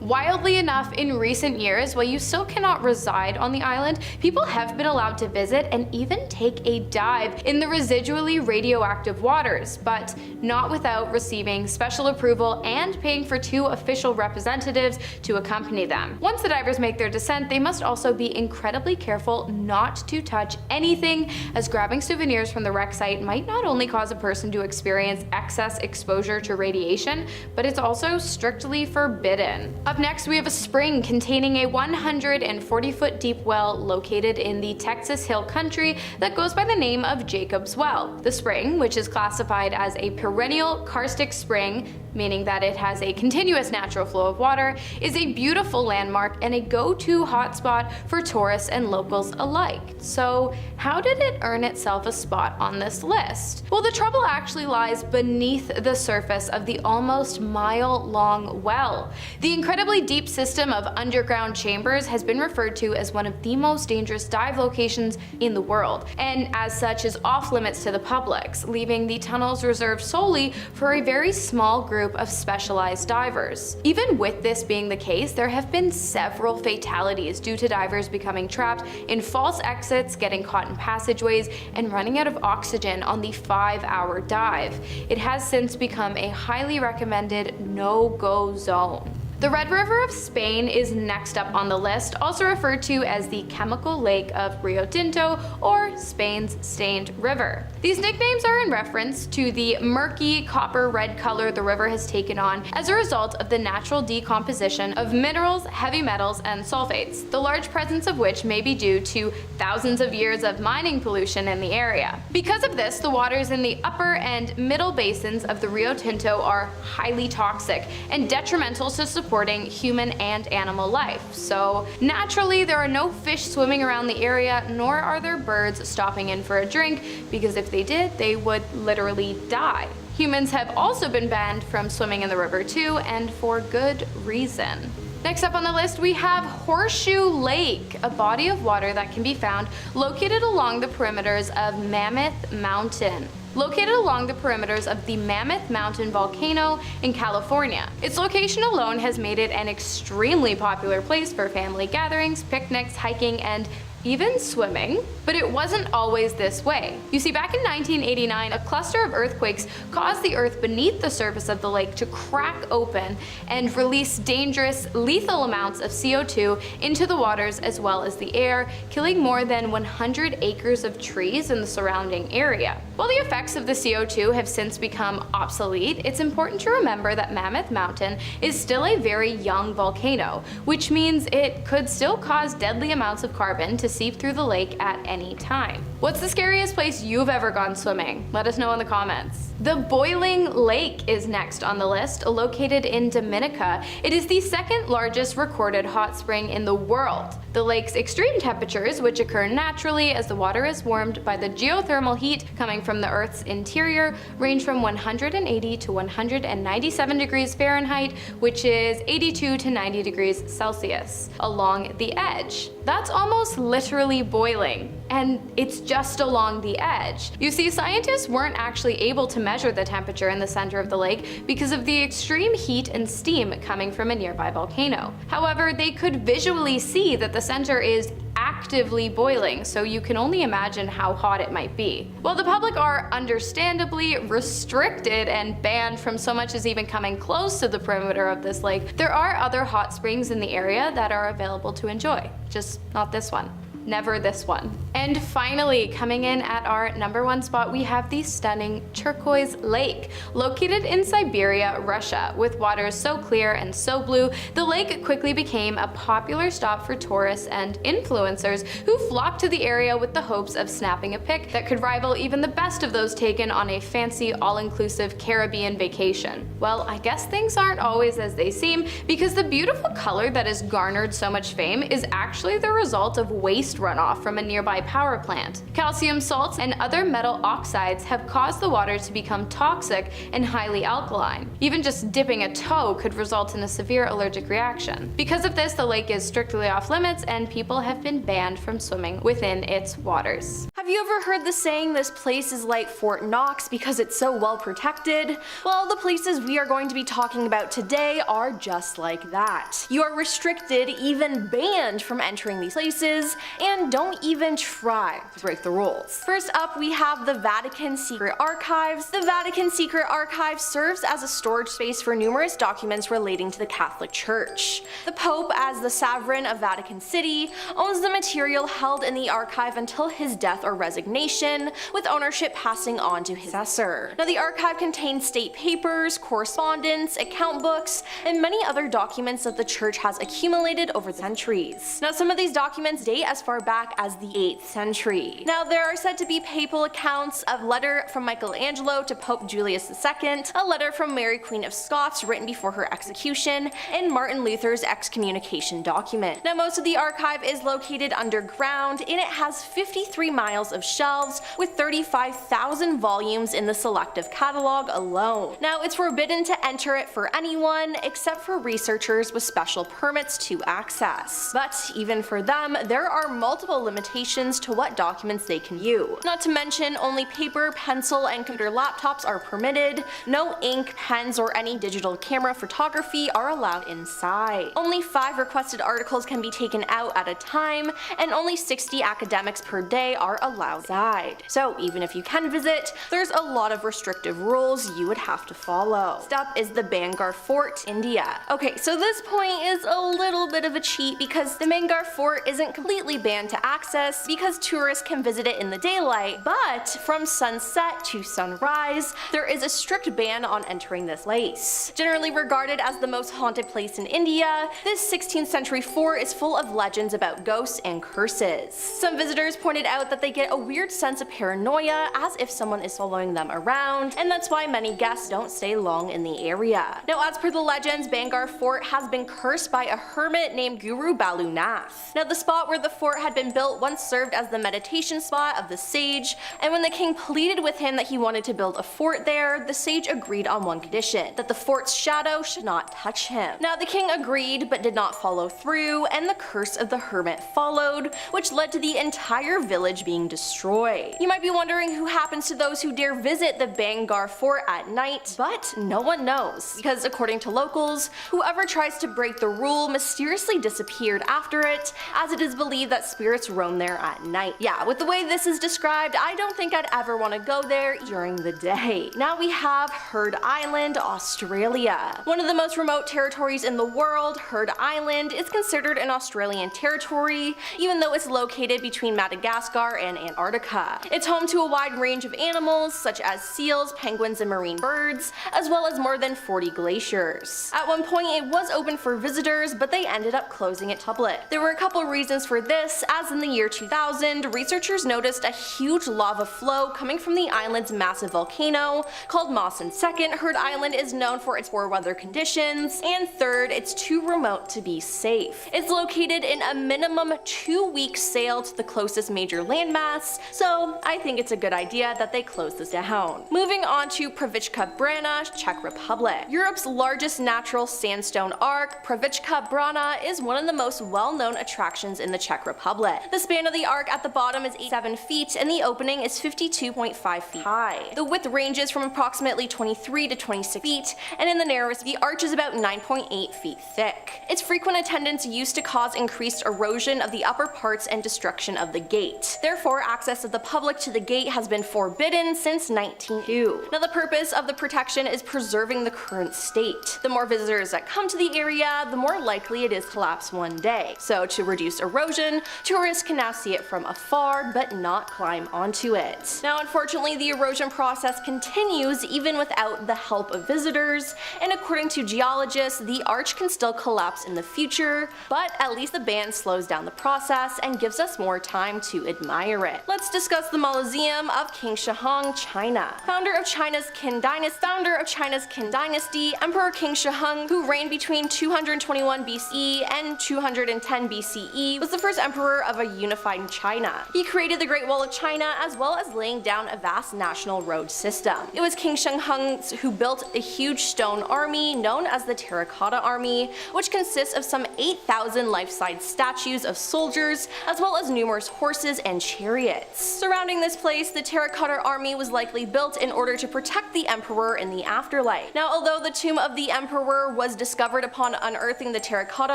Wildly enough, in recent years, while you still cannot reside on the island, people have been allowed to visit and even take a dive in the residually radioactive waters, but not without receiving special approval and paying for 2 official representatives to accompany them. Once the divers make their descent, they must also be incredibly careful not to touch anything, as grabbing souvenirs from the wreck site might not only cause a person to experience excess exposure to radiation, but it's also strictly forbidden. Up next, we have a spring containing a 140-foot deep well located in the Texas Hill Country that goes by the name of Jacob's Well. The spring, which is classified as a perennial karstic spring, meaning that it has a continuous natural flow of water, is a beautiful landmark and a go-to hotspot for tourists and locals alike. So how did it earn itself a spot on this list? Well, the trouble actually lies beneath the surface of the almost mile-long well. The incredibly deep system of underground chambers has been referred to as one of the most dangerous dive locations in the world, and as such is off limits to the public, leaving the tunnels reserved solely for a very small group of specialized divers. Even with this being the case, there have been several fatalities due to divers becoming trapped in false exits, getting caught in passageways, and running out of oxygen on the 5-hour dive. It has since become a highly recommended no-go zone. The Red River of Spain is next up on the list, also referred to as the Chemical Lake of Rio Tinto or Spain's Stained River. These nicknames are in reference to the murky copper-red color the river has taken on as a result of the natural decomposition of minerals, heavy metals, and sulfates, the large presence of which may be due to thousands of years of mining pollution in the area. Because of this, the waters in the upper and middle basins of the Rio Tinto are highly toxic and detrimental to supporting human and animal life. So naturally, there are no fish swimming around the area, nor are there birds stopping in for a drink, because if they did, they would literally die. Humans have also been banned from swimming in the river too, and for good reason. Next up on the list, we have Horseshoe Lake, a body of water that can be found located along the perimeters of Mammoth Mountain. Located along the perimeters of the Mammoth Mountain volcano in California. Its location alone has made it an extremely popular place for family gatherings, picnics, hiking, and even swimming, but it wasn't always this way. You see, back in 1989, a cluster of earthquakes caused the earth beneath the surface of the lake to crack open and release dangerous, lethal amounts of CO2 into the waters as well as the air, killing more than 100 acres of trees in the surrounding area. While the effects of the CO2 have since become obsolete, it's important to remember that Mammoth Mountain is still a very young volcano, which means it could still cause deadly amounts of carbon to seep through the lake at any time. What's the scariest place you've ever gone swimming? Let us know in the comments. The Boiling Lake is next on the list, located in Dominica. It is the second largest recorded hot spring in the world. The lake's extreme temperatures, which occur naturally as the water is warmed by the geothermal heat coming from the Earth's interior, range from 180 to 197 degrees Fahrenheit, which is 82 to 90 degrees Celsius, along the edge. That's almost literally boiling, and it's just along the edge. You see, scientists weren't actually able to measure the temperature in the center of the lake because of the extreme heat and steam coming from a nearby volcano. However, they could visually see that the center is actively boiling, so you can only imagine how hot it might be. While the public are understandably restricted and banned from so much as even coming close to the perimeter of this lake, there are other hot springs in the area that are available to enjoy. Just not this one. Never this one. And finally, coming in at our #1 spot, we have the stunning Turquoise Lake, located in Siberia, Russia. With waters so clear and so blue, the lake quickly became a popular stop for tourists and influencers who flocked to the area with the hopes of snapping a pic that could rival even the best of those taken on a fancy, all-inclusive Caribbean vacation. Well, I guess things aren't always as they seem, because the beautiful color that has garnered so much fame is actually the result of waste runoff from a nearby power plant. Calcium salts and other metal oxides have caused the water to become toxic and highly alkaline. Even just dipping a toe could result in a severe allergic reaction. Because of this, the lake is strictly off limits and people have been banned from swimming within its waters. Have you ever heard the saying, this place is like Fort Knox because it's so well protected? Well, the places we are going to be talking about today are just like that. You are restricted, even banned from entering these places, and don't even try to break the rules. First up, we have the Vatican Secret Archives. The Vatican Secret Archives serves as a storage space for numerous documents relating to the Catholic Church. The Pope, as the sovereign of Vatican City, owns the material held in the archive until his death or resignation, with ownership passing on to his successor. Now, the archive contains state papers, correspondence, account books, and many other documents that the church has accumulated over the centuries. Now, some of these documents date as far far back as the 8th century. Now, there are said to be papal accounts of a letter from Michelangelo to Pope Julius II, a letter from Mary Queen of Scots written before her execution, and Martin Luther's excommunication document. Now, most of the archive is located underground, and it has 53 miles of shelves with 35,000 volumes in the selective catalog alone. Now, it's forbidden to enter it for anyone except for researchers with special permits to access. But even for them, there are multiple limitations to what documents they can view. Not to mention, only paper, pencil, and computer laptops are permitted. No ink, pens, or any digital camera photography are allowed inside. Only 5 requested articles can be taken out at a time, and only 60 academics per day are allowed inside. So even if you can visit, there's a lot of restrictive rules you would have to follow. Next up is the Bangar Fort, India. Okay, so this point is a little bit of a cheat because the Bangar Fort isn't completely banned to access because tourists can visit it in the daylight, but from sunset to sunrise, there is a strict ban on entering this place. Generally regarded as the most haunted place in India, this 16th century fort is full of legends about ghosts and curses. Some visitors pointed out that they get a weird sense of paranoia as if someone is following them around, and that's why many guests don't stay long in the area. Now, as per the legends, Bangar Fort has been cursed by a hermit named Guru Balu Nath. Now, the spot where the fort had been built once served as the meditation spot of the sage, and when the king pleaded with him that he wanted to build a fort there, the sage agreed on one condition, that the fort's shadow should not touch him. Now, the king agreed but did not follow through, and the curse of the hermit followed, which led to the entire village being destroyed. You might be wondering who happens to those who dare visit the Bangar Fort at night, but no one knows, because according to locals, whoever tries to break the rule mysteriously disappeared after it, as it is believed that spirits roam there at night. Yeah, with the way this is described, I don't think I'd ever want to go there during the day. Now we have Heard Island, Australia. One of the most remote territories in the world, Heard Island is considered an Australian territory, even though it's located between Madagascar and Antarctica. It's home to a wide range of animals, such as seals, penguins, and marine birds, as well as more than 40 glaciers. At one point, it was open for visitors, but they ended up closing it to public. There were a couple reasons for this, as in the year 2000, researchers noticed a huge lava flow coming from the island's massive volcano called Mawson. Second, Heard Island is known for its poor weather conditions, and third, it's too remote to be safe. It's located in a minimum 2-week sail to the closest major landmass, so I think it's a good idea that they close this down. Moving on to Pravichka Brana, Czech Republic. Europe's largest natural sandstone arc, Pravichka Brana is one of the most well-known attractions in the Czech Republic. The span of the arc at the bottom is 87 feet and the opening is 52.5 feet high. The width ranges from approximately 23 to 26 feet, and in the narrowest, the arch is about 9.8 feet thick. Its frequent attendance used to cause increased erosion of the upper parts and destruction of the gate. Therefore, access of the public to the gate has been forbidden since 1902. Now, the purpose of the protection is preserving the current state. The more visitors that come to the area, the more likely it is to collapse one day. So, to reduce erosion, tourists can now see it from afar but not climb onto it. Now, unfortunately, the erosion process continues even without the help of visitors, and according to geologists, the arch can still collapse in the future, but at least the ban slows down the process and gives us more time to admire it. Let's discuss the Mausoleum of King Shihong, China. Founder of China's Qin Dynasty, Emperor King Shihong, who reigned between 221 BCE and 210 BCE, was the first emperor of a unified China. He created the Great Wall of China as well as laying down a vast national road system. It was King Shihong who built a huge stone army known as the Terracotta Army, which consists of some 8,000 life-size statues of soldiers as well as numerous horses and chariots. Surrounding this place, the Terracotta Army was likely built in order to protect the emperor in the afterlife. Now, although the tomb of the emperor was discovered upon unearthing the Terracotta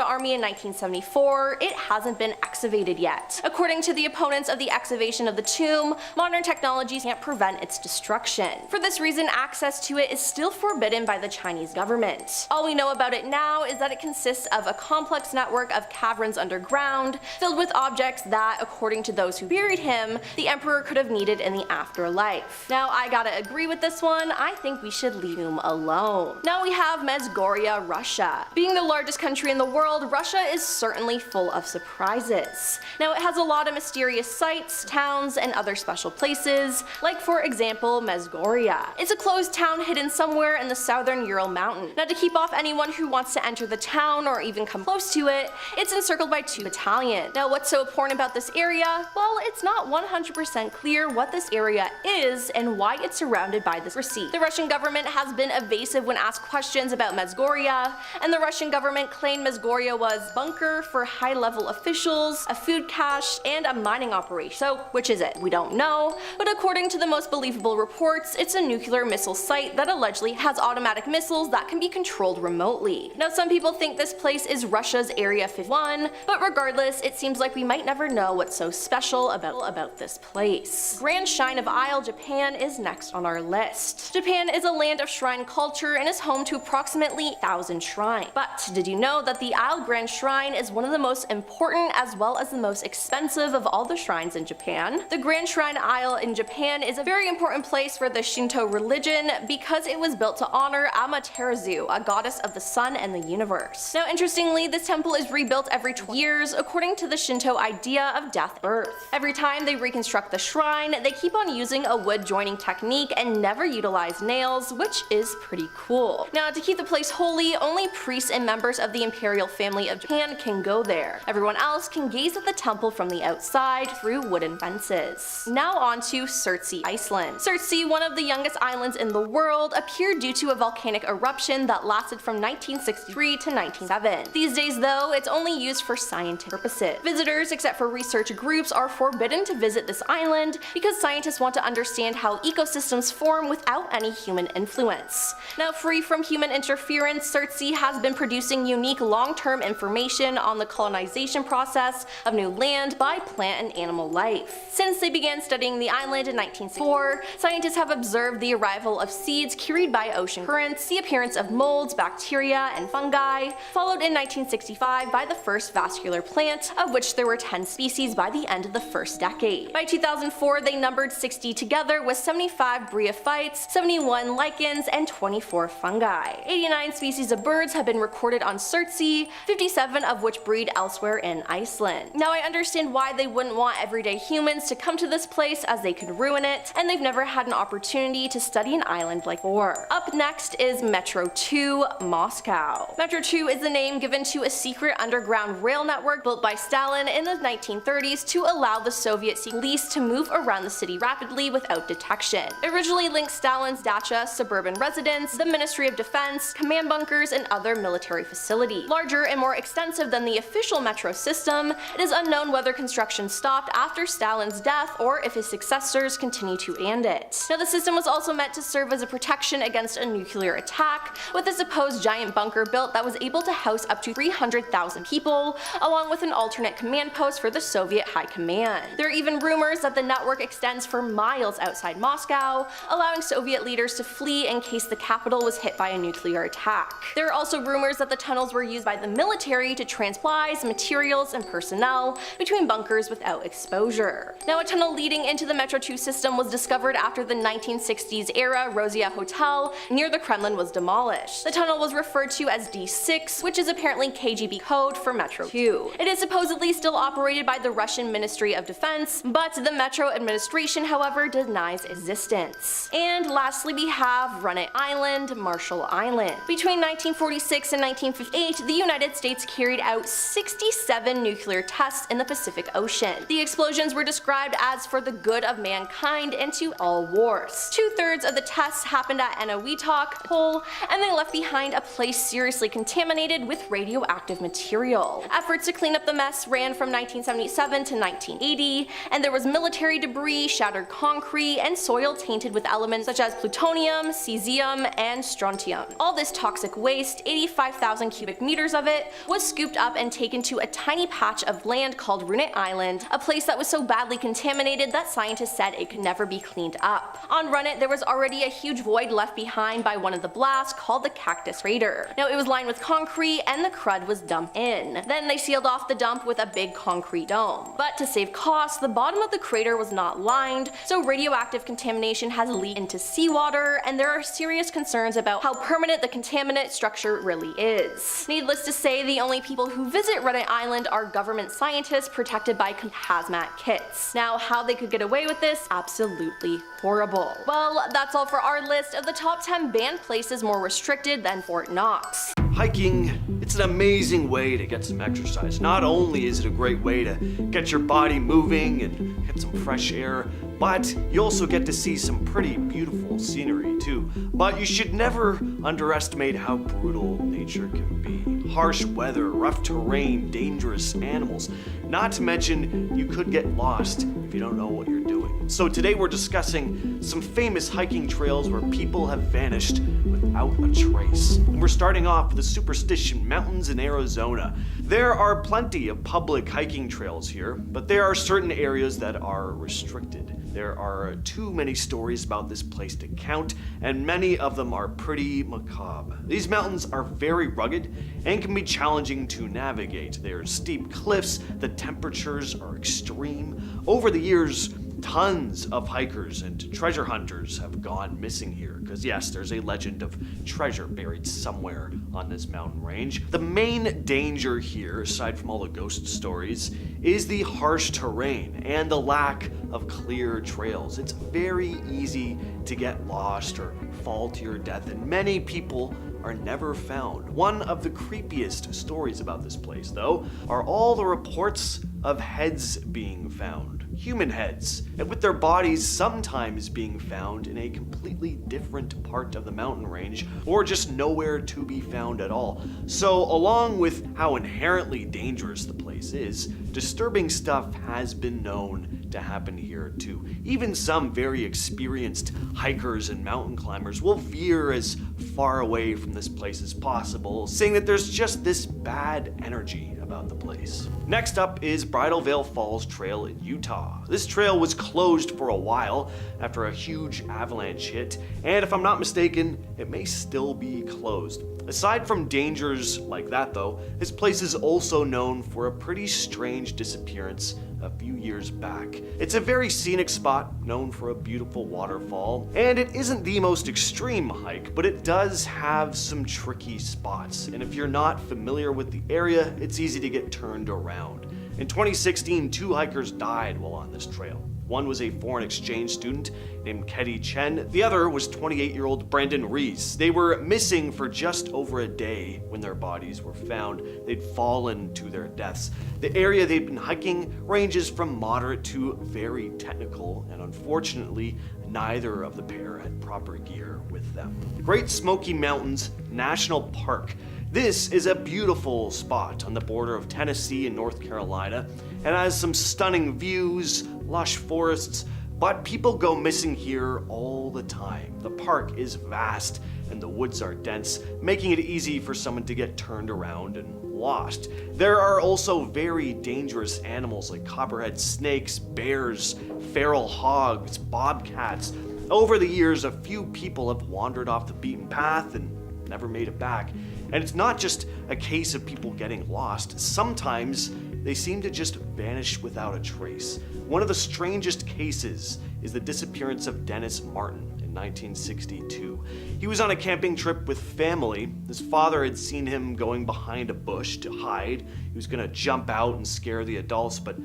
Army in 1974, it hasn't been excavated yet. According to the opponents of the excavation of the tomb, modern technologies can't prevent its destruction. For this reason, access to it is still forbidden by the Chinese government. All we know about it now is that it consists of a complex network of caverns underground, filled with objects that, according to those who buried him, the emperor could have needed in the afterlife. Now, I gotta agree with this one, I think we should leave him alone. Now we have Medjugorje, Russia. Being the largest country in the world, Russia is certainly full of surprises. place. Now it has a lot of mysterious sites, towns, and other special places, like for example Mezgoria. It's a closed town hidden somewhere in the southern Ural Mountain. Now to keep off anyone who wants to enter the town or even come close to it, it's encircled by 2 battalions. Now what's so important about this area? Well, it's not 100% clear what this area is and why it's surrounded by this sea. The Russian government has been evasive when asked questions about Mezgoria, and the Russian government claimed Mezgoria was a bunker for high-level officials, a food cache, and a mining operation. So which is it? We don't know, but according to the most believable reports, it's a nuclear missile site that allegedly has automatic missiles that can be controlled remotely. Now some people think this place is Russia's Area 51, but regardless, it seems like we might never know what's so special about this place. Grand Shrine of Isle, Japan is next on our list. Japan is a land of shrine culture and is home to approximately 1,000 shrines. But did you know that the Isle Grand Shrine is one of the most important as well as the most expensive of all the shrines in Japan? The Grand Shrine Isle in Japan is a very important place for the Shinto religion because it was built to honor Amaterasu, a goddess of the sun and the universe. Now interestingly, this temple is rebuilt every 20 years according to the Shinto idea of death and birth. Every time they reconstruct the shrine, they keep on using a wood joining technique and never utilize nails, which is pretty cool. Now to keep the place holy, only priests and members of the imperial family of Japan can go there. Everyone else can gaze at the temple from the outside through wooden fences. Now on to Surtsey, Iceland. Surtsey, one of the youngest islands in the world, appeared due to a volcanic eruption that lasted from 1963 to 1907. These days though, it's only used for scientific purposes. Visitors, except for research groups, are forbidden to visit this island because scientists want to understand how ecosystems form without any human influence. Now free from human interference, Surtsey has been producing unique long-term information on the colonization process of new land by plant and animal life. Since they began studying the island in 1964, scientists have observed the arrival of seeds carried by ocean currents, the appearance of molds, bacteria, and fungi, followed in 1965 by the first vascular plant, of which there were 10 species by the end of the first decade. By 2004, they numbered 60 together with 75 bryophytes, 71 lichens, and 24 fungi. 89 species of birds have been recorded on Surtsey, 57 of which breed elsewhere in Iceland. Now I understand why they wouldn't want everyday humans to come to this place as they could ruin it, and they've never had an opportunity to study an island like before. Up next is Metro 2, Moscow. Metro 2 is the name given to a secret underground rail network built by Stalin in the 1930s to allow the Soviet police to move around the city rapidly without detection. It originally linked Stalin's dacha, suburban residence, the Ministry of Defense, command bunkers, and other military facilities. Larger and more extensive than the official metro system, it is unknown whether construction stopped after Stalin's death or if his successors continue to end it. Now the system was also meant to serve as a protection against a nuclear attack, with a supposed giant bunker built that was able to house up to 300,000 people, along with an alternate command post for the Soviet High Command. There are even rumors that the network extends for miles outside Moscow, allowing Soviet leaders to flee in case the capital was hit by a nuclear attack. There are also rumors that the tunnels were used by the military to transport supplies, materials, and personnel between bunkers without exposure. Now a tunnel leading into the Metro 2 system was discovered after the 1960s era Rosia Hotel near the Kremlin was demolished. The tunnel was referred to as D6, which is apparently KGB code for Metro 2. It is supposedly still operated by the Russian Ministry of Defense, but the Metro administration, however, denies existence. And lastly, we have Runit Island, Marshall Island. Between 1946 and 1958, the United States carried out 67 nuclear tests in the Pacific Ocean. The explosions were described as for the good of mankind and to all wars. 2/3 of the tests happened at Eniwetok Pole, and they left behind a place seriously contaminated with radioactive material. Efforts to clean up the mess ran from 1977 to 1980, and there was military debris, shattered concrete, and soil tainted with elements such as plutonium, cesium, and strontium. All this toxic waste, 85,000 cubic meters of it, was scooped up and taken to a tiny patch of land called Runit Island, a place that was so badly contaminated that scientists said it could never be cleaned up. On Runit, there was already a huge void left behind by one of the blasts called the Cactus Crater. Now it was lined with concrete and the crud was dumped in. Then they sealed off the dump with a big concrete dome. But to save costs, the bottom of the crater was not lined, so radioactive contamination has leaked into seawater, and there are serious concerns about how permanent the contaminant structure really is. Needless to say, the only people who visit Runit Island are government scientists protected by hazmat kits. Now, how they could get away with this? Absolutely horrible. Well, that's all for our list of the top 10 banned places more restricted than Fort Knox. Hiking, it's an amazing way to get some exercise. Not only is it a great way to get your body moving and get some fresh air, but you also get to see some pretty beautiful scenery too. But you should never underestimate how brutal nature can be. Harsh weather, rough terrain, dangerous animals. Not to mention, you could get lost if you don't know what you're doing. So today we're discussing some famous hiking trails where people have vanished without a trace. And we're starting off with the Superstition Mountains in Arizona. There are plenty of public hiking trails here, but there are certain areas that are restricted. There are too many stories about this place to count, and many of them are pretty macabre. These mountains are very rugged and can be challenging to navigate. There are steep cliffs, the temperatures are extreme. Over the years, tons of hikers and treasure hunters have gone missing here, because yes, there's a legend of treasure buried somewhere on this mountain range. The main danger here, aside from all the ghost stories, is the harsh terrain and the lack of clear trails. It's very easy to get lost or fall to your death, and many people are never found. One of the creepiest stories about this place, though, are all the reports of heads being found. Human heads, and with their bodies sometimes being found in a completely different part of the mountain range, or just nowhere to be found at all. So, along with how inherently dangerous the place is, disturbing stuff has been known to happen here too. Even some very experienced hikers and mountain climbers will veer as far away from this place as possible, saying that there's just this bad energy about the place. Next up is Bridal Veil Falls Trail in Utah. This trail was closed for a while after a huge avalanche hit, and if I'm not mistaken, it may still be closed. Aside from dangers like that though, this place is also known for a pretty strange disappearance a few years back. It's a very scenic spot, known for a beautiful waterfall, and it isn't the most extreme hike, but it does have some tricky spots, and if you're not familiar with the area, it's easy to get turned around. In 2016, 2 hikers died while on this trail. One was a foreign exchange student named Ketty Chen. The other was 28-year-old Brandon Rees. They were missing for just over a day when their bodies were found. They'd fallen to their deaths. The area they'd been hiking ranges from moderate to very technical, and unfortunately, neither of the pair had proper gear with them. Great Smoky Mountains National Park. This is a beautiful spot on the border of Tennessee and North Carolina, and has some stunning views, lush forests, but people go missing here all the time. The park is vast and the woods are dense, making it easy for someone to get turned around and lost. There are also very dangerous animals like copperhead snakes, bears, feral hogs, bobcats. Over the years, a few people have wandered off the beaten path and never made it back. And it's not just a case of people getting lost. Sometimes they seem to just vanish without a trace. One of the strangest cases is the disappearance of Dennis Martin in 1962. He was on a camping trip with family. His father had seen him going behind a bush to hide. He was gonna jump out and scare the adults, but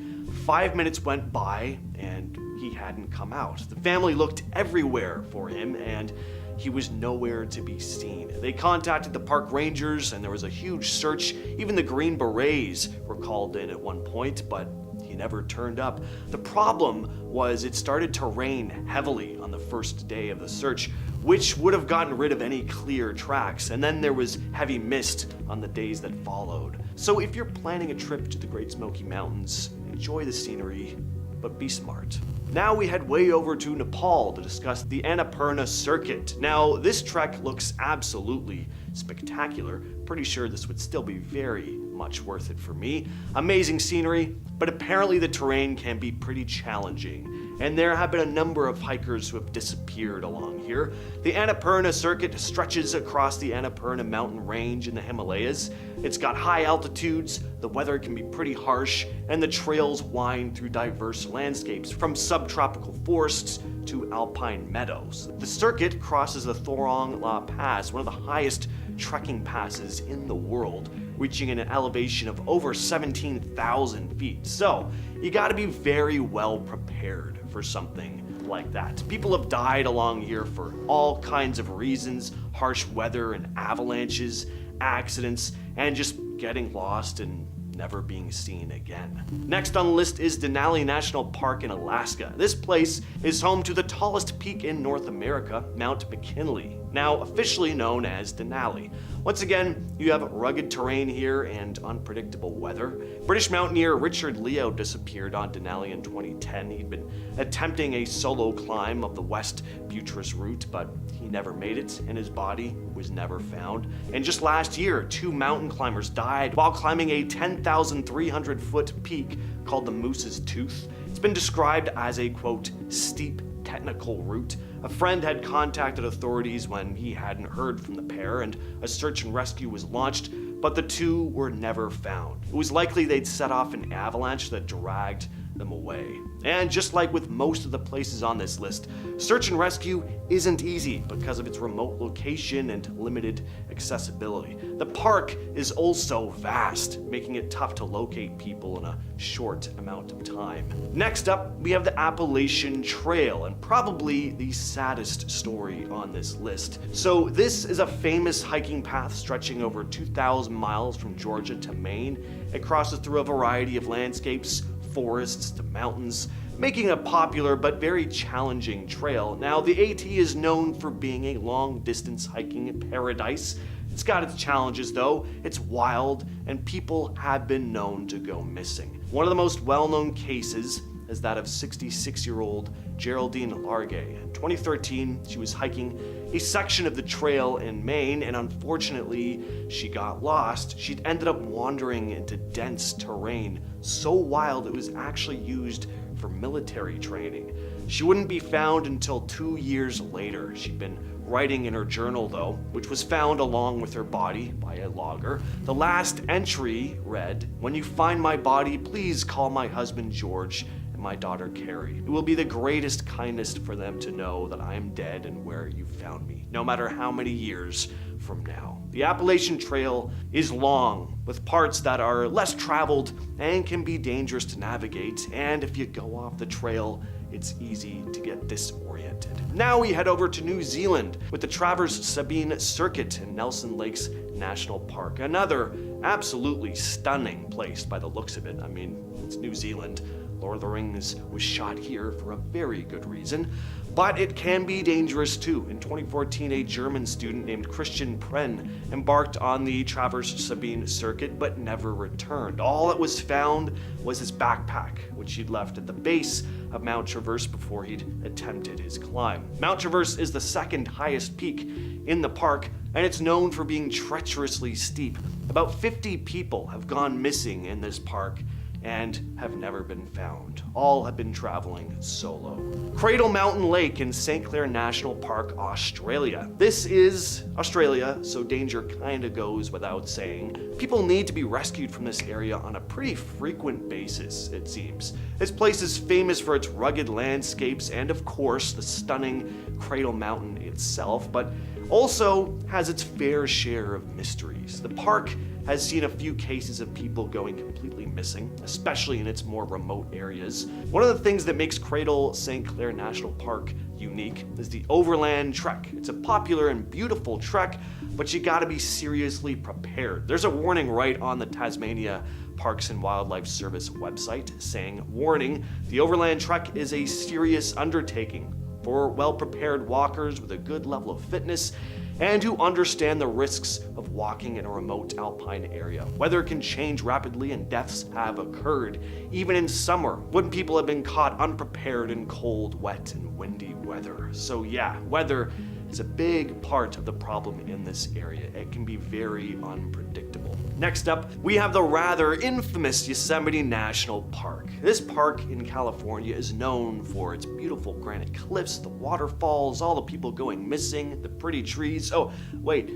5 minutes went by and he hadn't come out. The family looked everywhere for him and he was nowhere to be seen. They contacted the park rangers and there was a huge search. Even the Green Berets were called in at one point, but he never turned up. The problem was it started to rain heavily on the first day of the search, which would have gotten rid of any clear tracks. And then there was heavy mist on the days that followed. So if you're planning a trip to the Great Smoky Mountains, enjoy the scenery, but be smart. Now we head way over to Nepal to discuss the Annapurna Circuit. Now, this trek looks absolutely spectacular. Pretty sure this would still be very much worth it for me. Amazing scenery, but apparently the terrain can be pretty challenging. And there have been a number of hikers who have disappeared along here. The Annapurna Circuit stretches across the Annapurna mountain range in the Himalayas. It's got high altitudes, the weather can be pretty harsh, and the trails wind through diverse landscapes, from subtropical forests to alpine meadows. The circuit crosses the Thorong La Pass, one of the highest trekking passes in the world, reaching an elevation of over 17,000 feet. So you gotta be very well prepared for something like that. People have died along here for all kinds of reasons: harsh weather and avalanches, accidents, and just getting lost and never being seen again. Next on the list is Denali National Park in Alaska. This place is home to the tallest peak in North America, Mount McKinley, now officially known as Denali. Once again, you have rugged terrain here and unpredictable weather. British mountaineer Richard Leo disappeared on Denali in 2010. He'd been attempting a solo climb of the West Buttress route, but he never made it, and his body was never found. And just last year, 2 mountain climbers died while climbing a 10,300-foot peak called the Moose's Tooth. It's been described as a, quote, steep technical route. A friend had contacted authorities when he hadn't heard from the pair, and a search and rescue was launched, but the two were never found. It was likely they'd set off an avalanche that dragged them away. And just like with most of the places on this list, search and rescue isn't easy because of its remote location and limited accessibility. The park is also vast, making it tough to locate people in a short amount of time. Next up, we have the Appalachian Trail, and probably the saddest story on this list. So this is a famous hiking path stretching over 2,000 miles from Georgia to Maine. It crosses through a variety of landscapes, forests to mountains, making a popular but very challenging trail. Now, the AT is known for being a long-distance hiking paradise. It's got its challenges though. It's wild, and people have been known to go missing. One of the most well-known cases is that of 66-year-old Geraldine Largay. In 2013, she was hiking a section of the trail in Maine, and unfortunately, she got lost. She'd ended up wandering into dense terrain, so wild it was actually used for military training. She wouldn't be found until 2 years later. She'd been writing in her journal though, which was found along with her body by a logger. The last entry read, "When you find my body, please call my husband George and my daughter Carrie. It will be the greatest kindness for them to know that I am dead and where you found me, no matter how many years from now." The Appalachian Trail is long, with parts that are less traveled and can be dangerous to navigate, and if you go off the trail, it's easy to get disoriented. Now we head over to New Zealand with the Travers Sabine Circuit in Nelson Lakes National Park. Another absolutely stunning place by the looks of it. I mean, it's New Zealand. Lord of the Rings was shot here for a very good reason, but it can be dangerous too. In 2014, a German student named Christian Prenn embarked on the Travers Sabine circuit but never returned. All that was found was his backpack, which he'd left at the base of Mount Traverse before he'd attempted his climb. Mount Traverse is the second highest peak in the park, and it's known for being treacherously steep. About 50 people have gone missing in this park and have never been found. All have been traveling solo. Cradle Mountain Lake in St. Clair National Park, Australia. This is Australia, so danger kinda goes without saying. People need to be rescued from this area on a pretty frequent basis, it seems. This place is famous for its rugged landscapes and, of course, the stunning Cradle Mountain itself, but also has its fair share of mysteries. The park has seen a few cases of people going completely missing, especially in its more remote areas. One of the things that makes Cradle St. Clair National Park unique is the Overland Trek. It's a popular and beautiful trek, but you gotta be seriously prepared. There's a warning right on the Tasmania Parks and Wildlife Service website saying, "Warning, the Overland Trek is a serious undertaking for well-prepared walkers with a good level of fitness and who understand the risks of walking in a remote alpine area. Weather can change rapidly and deaths have occurred, even in summer, when people have been caught unprepared in cold, wet, and windy weather." So yeah, weather is a big part of the problem in this area. It can be very unpredictable. Next up, we have the rather infamous Yosemite National Park. This park in California is known for its beautiful granite cliffs, the waterfalls, all the people going missing, the pretty trees. Oh, wait,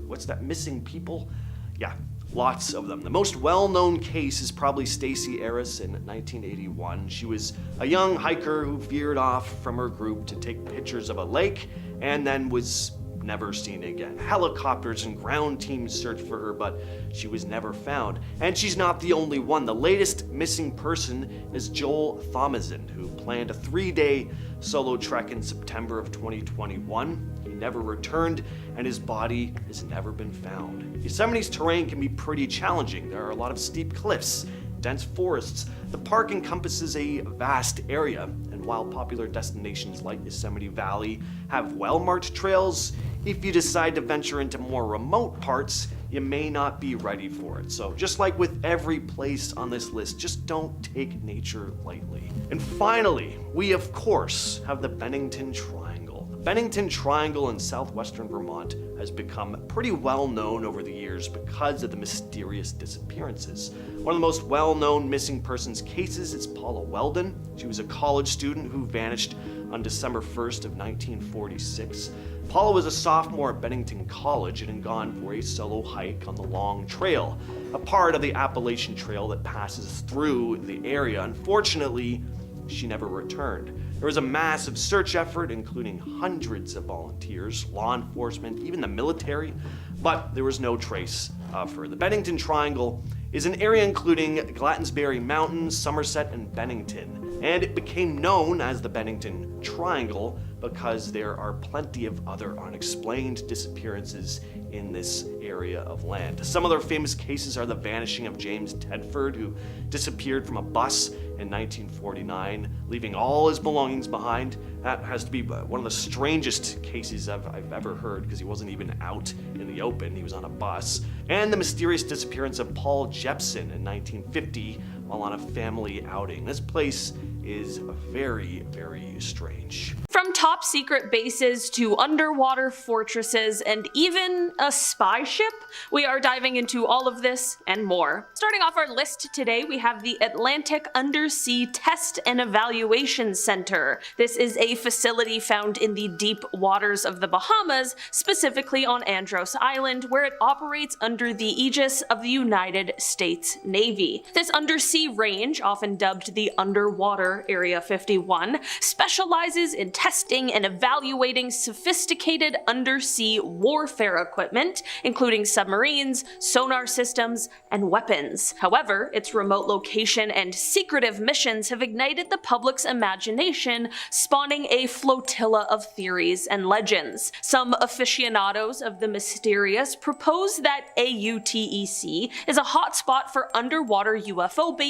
what's that, missing people? Yeah, lots of them. The most well-known case is probably Stacy Arris in 1981. She was a young hiker who veered off from her group to take pictures of a lake and then was never seen again. Helicopters and ground teams searched for her, but she was never found. And she's not the only one. The latest missing person is Joel Thomason, who planned a 3-day solo trek in September of 2021. He never returned, and his body has never been found. Yosemite's terrain can be pretty challenging. There are a lot of steep cliffs, dense forests. The park encompasses a vast area, and while popular destinations like Yosemite Valley have well-marked trails, if you decide to venture into more remote parts, you may not be ready for it. So just like with every place on this list, just don't take nature lightly. And finally, we of course have the Bennington Triangle. The Bennington Triangle in southwestern Vermont has become pretty well known over the years because of the mysterious disappearances. One of the most well-known missing persons cases is Paula Weldon. She was a college student who vanished on December 1st of 1946. Paula was a sophomore at Bennington College and had gone for a solo hike on the Long Trail, a part of the Appalachian Trail that passes through the area. Unfortunately, she never returned. There was a massive search effort, including hundreds of volunteers, law enforcement, even the military, but there was no trace of her. The Bennington Triangle is an area including Glattensbury Mountains, Somerset, and Bennington, and it became known as the Bennington Triangle because there are plenty of other unexplained disappearances in this area of land. Some other famous cases are the vanishing of James Tedford, who disappeared from a bus in 1949, leaving all his belongings behind. That has to be one of the strangest cases I've ever heard, because he wasn't even out in the open, he was on a bus. And the mysterious disappearance of Paul Jepson in 1950 while on a family outing. This place is very, very strange. From top secret bases to underwater fortresses and even a spy ship, we are diving into all of this and more. Starting off our list today, we have the Atlantic Undersea Test and Evaluation Center. This is a facility found in the deep waters of the Bahamas, specifically on Andros Island, where it operates under the aegis of the United States Navy. This undersea range, often dubbed the Underwater Area 51, specializes in testing and evaluating sophisticated undersea warfare equipment, including submarines, sonar systems, and weapons. However, its remote location and secretive missions have ignited the public's imagination, spawning a flotilla of theories and legends. Some aficionados of the mysterious propose that AUTEC is a hotspot for underwater UFO bases,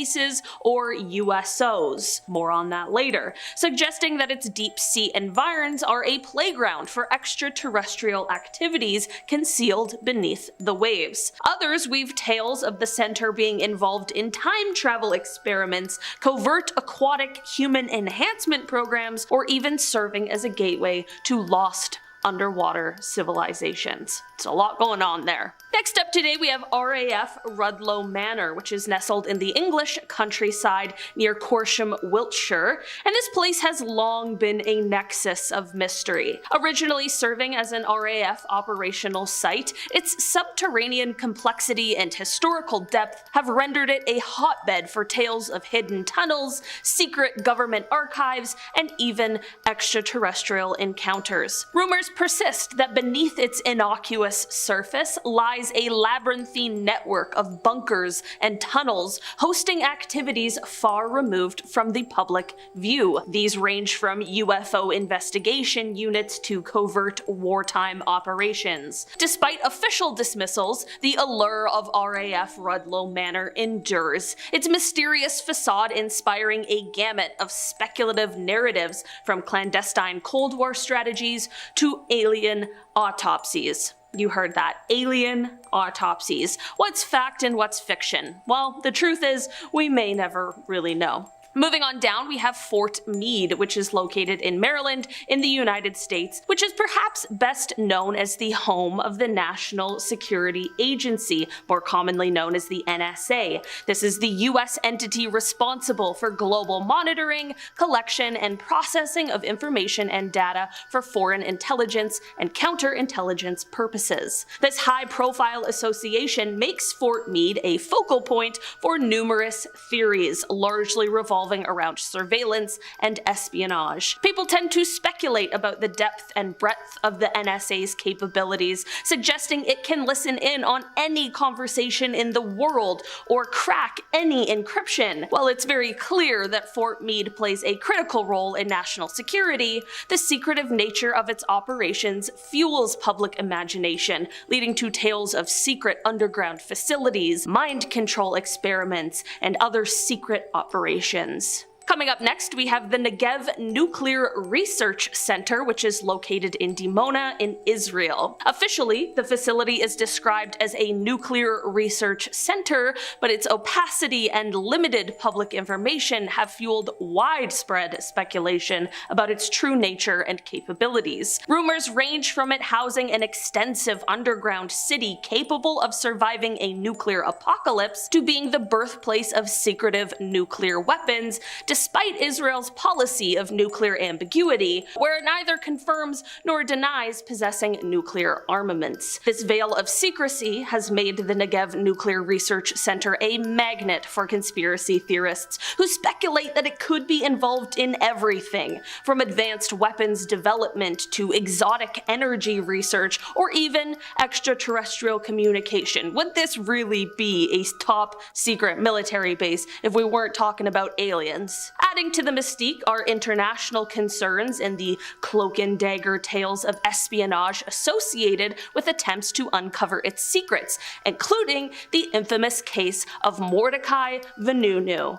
or USOs. More on that later, suggesting that its deep sea environs are a playground for extraterrestrial activities concealed beneath the waves. Others weave tales of the center being involved in time travel experiments, covert aquatic human enhancement programs, or even serving as a gateway to lost underwater civilizations. It's a lot going on there. Next up today, we have RAF Rudloe Manor, which is nestled in the English countryside near Corsham, Wiltshire, and this place has long been a nexus of mystery. Originally serving as an RAF operational site, its subterranean complexity and historical depth have rendered it a hotbed for tales of hidden tunnels, secret government archives, and even extraterrestrial encounters. Rumors persist that beneath its innocuous surface lies a labyrinthine network of bunkers and tunnels hosting activities far removed from the public view. These range from UFO investigation units to covert wartime operations. Despite official dismissals, the allure of RAF Rudloe Manor endures, its mysterious facade inspiring a gamut of speculative narratives, from clandestine Cold War strategies to alien autopsies. You heard that. Alien autopsies. What's fact and what's fiction? Well, the truth is, we may never really know. Moving on down, we have Fort Meade, which is located in Maryland in the United States, which is perhaps best known as the home of the National Security Agency, more commonly known as the NSA. This is the US entity responsible for global monitoring, collection, and processing of information and data for foreign intelligence and counterintelligence purposes. This high-profile association makes Fort Meade a focal point for numerous theories, largely revolving revolving around surveillance and espionage. People tend to speculate about the depth and breadth of the NSA's capabilities, suggesting it can listen in on any conversation in the world or crack any encryption. While it's very clear that Fort Meade plays a critical role in national security, the secretive nature of its operations fuels public imagination, leading to tales of secret underground facilities, mind control experiments, and other secret operations. Coming up next, we have the Negev Nuclear Research Center, which is located in Dimona in Israel. Officially, the facility is described as a nuclear research center, but its opacity and limited public information have fueled widespread speculation about its true nature and capabilities. Rumors range from it housing an extensive underground city capable of surviving a nuclear apocalypse to being the birthplace of secretive nuclear weapons, despite Israel's policy of nuclear ambiguity, where it neither confirms nor denies possessing nuclear armaments. This veil of secrecy has made the Negev Nuclear Research Center a magnet for conspiracy theorists who speculate that it could be involved in everything, from advanced weapons development to exotic energy research or even extraterrestrial communication. Would this really be a top secret military base if we weren't talking about aliens? Adding to the mystique are international concerns and the cloak and dagger tales of espionage associated with attempts to uncover its secrets, including the infamous case of Mordecai Vanunu.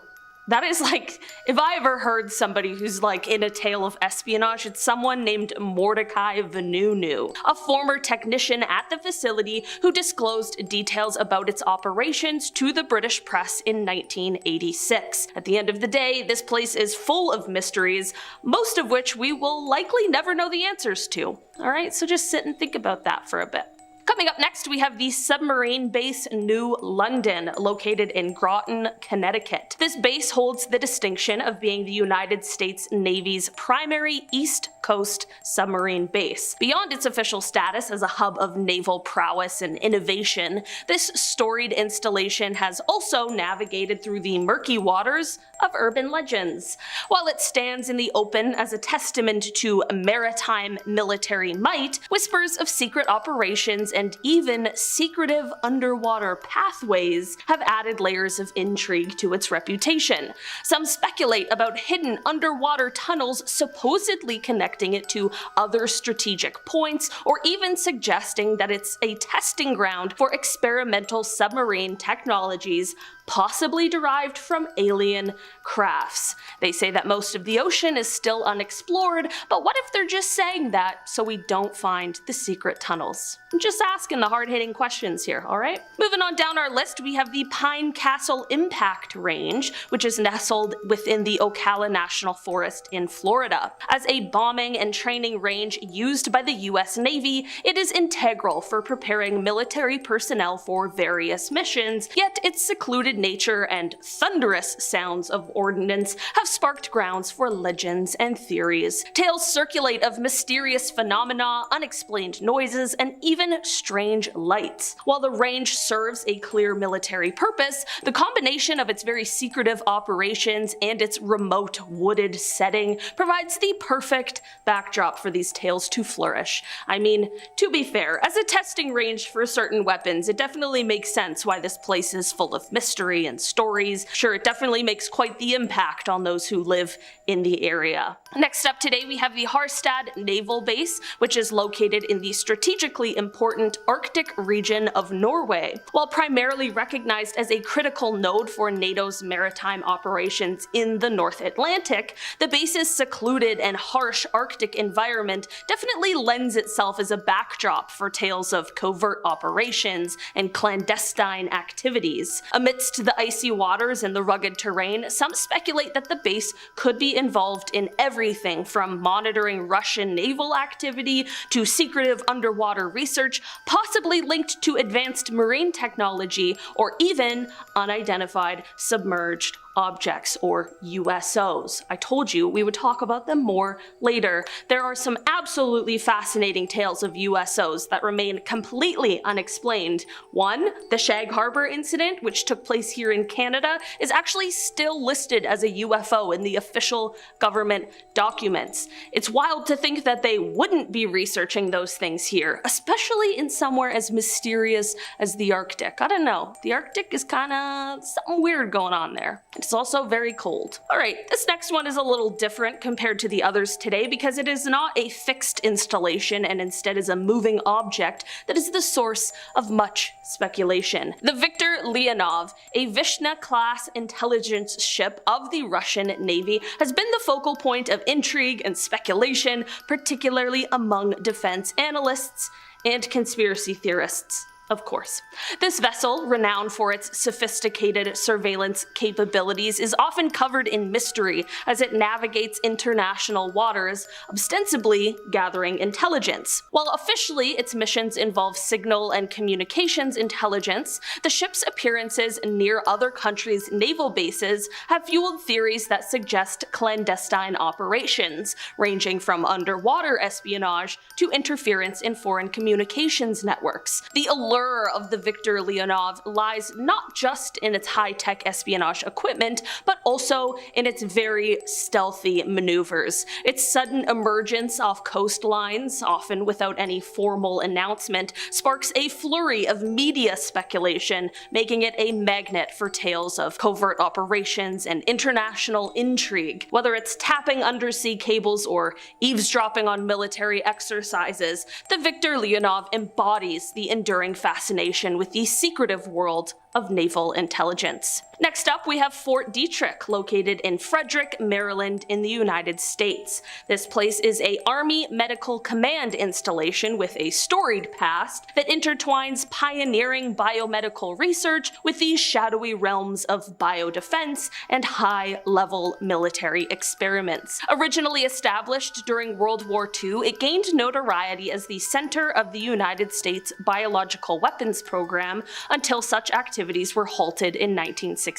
That is like, if I ever heard somebody who's like in a tale of espionage, it's someone named Mordecai Vanunu, a former technician at the facility who disclosed details about its operations to the British press in 1986. At the end of the day, this place is full of mysteries, most of which we will likely never know the answers to. Alright, so just sit and think about that for a bit. Coming up next, we have the submarine base New London, located in Groton, Connecticut. This base holds the distinction of being the United States Navy's primary East Coast submarine base. Beyond its official status as a hub of naval prowess and innovation, this storied installation has also navigated through the murky waters of urban legends. While it stands in the open as a testament to maritime military might, whispers of secret operations and even secretive underwater pathways have added layers of intrigue to its reputation. Some speculate about hidden underwater tunnels supposedly connecting it to other strategic points, or even suggesting that it's a testing ground for experimental submarine technologies possibly derived from alien crafts. They say that most of the ocean is still unexplored, but what if they're just saying that so we don't find the secret tunnels? I'm just asking the hard-hitting questions here, alright? Moving on down our list, we have the Pine Castle Impact Range, which is nestled within the Ocala National Forest in Florida. As a bombing and training range used by the US Navy, it is integral for preparing military personnel for various missions, yet its secluded nature and thunderous sounds of ordnance have sparked grounds for legends and theories. Tales circulate of mysterious phenomena, unexplained noises, and even strange lights. While the range serves a clear military purpose, the combination of its very secretive operations and its remote wooded setting provides the perfect backdrop for these tales to flourish. I mean, to be fair, as a testing range for certain weapons, it definitely makes sense why this place is full of mystery and stories. Sure, it definitely makes quite the impact on those who live in the area. Next up today, we have the Harstad Naval Base, which is located in the strategically important Arctic region of Norway. While primarily recognized as a critical node for NATO's maritime operations in the North Atlantic, the base's secluded and harsh Arctic environment definitely lends itself as a backdrop for tales of covert operations and clandestine activities. Amidst the icy waters and the rugged terrain, some speculate that the base could be involved in everything from monitoring Russian naval activity to secretive underwater research, possibly linked to advanced marine technology or even unidentified submerged objects, or USOs. I told you we would talk about them more later. There are some absolutely fascinating tales of USOs that remain completely unexplained. One, the Shag Harbor incident, which took place here in Canada, is actually still listed as a UFO in the official government documents. It's wild to think that they wouldn't be researching those things here, especially in somewhere as mysterious as the Arctic. I don't know, the Arctic is kinda something weird going on there. It's also very cold. Alright, this next one is a little different compared to the others today because it is not a fixed installation and instead is a moving object that is the source of much speculation. The Viktor Leonov, a Vishna-class intelligence ship of the Russian Navy, has been the focal point of intrigue and speculation, particularly among defense analysts and conspiracy theorists. Of course. This vessel, renowned for its sophisticated surveillance capabilities, is often covered in mystery as it navigates international waters, ostensibly gathering intelligence. While officially its missions involve signal and communications intelligence, the ship's appearances near other countries' naval bases have fueled theories that suggest clandestine operations, ranging from underwater espionage to interference in foreign communications networks. The allure of the Viktor Leonov lies not just in its high-tech espionage equipment, but also in its very stealthy maneuvers. Its sudden emergence off coastlines, often without any formal announcement, sparks a flurry of media speculation, making it a magnet for tales of covert operations and international intrigue. Whether it's tapping undersea cables or eavesdropping on military exercises, the Viktor Leonov embodies the enduring fascination with the secretive world of naval intelligence. Next up, we have Fort Detrick, located in Frederick, Maryland in the United States. This place is a Army Medical Command installation with a storied past that intertwines pioneering biomedical research with the shadowy realms of biodefense and high-level military experiments. Originally established during World War II, it gained notoriety as the center of the United States biological weapons program until such activities were halted in 1969.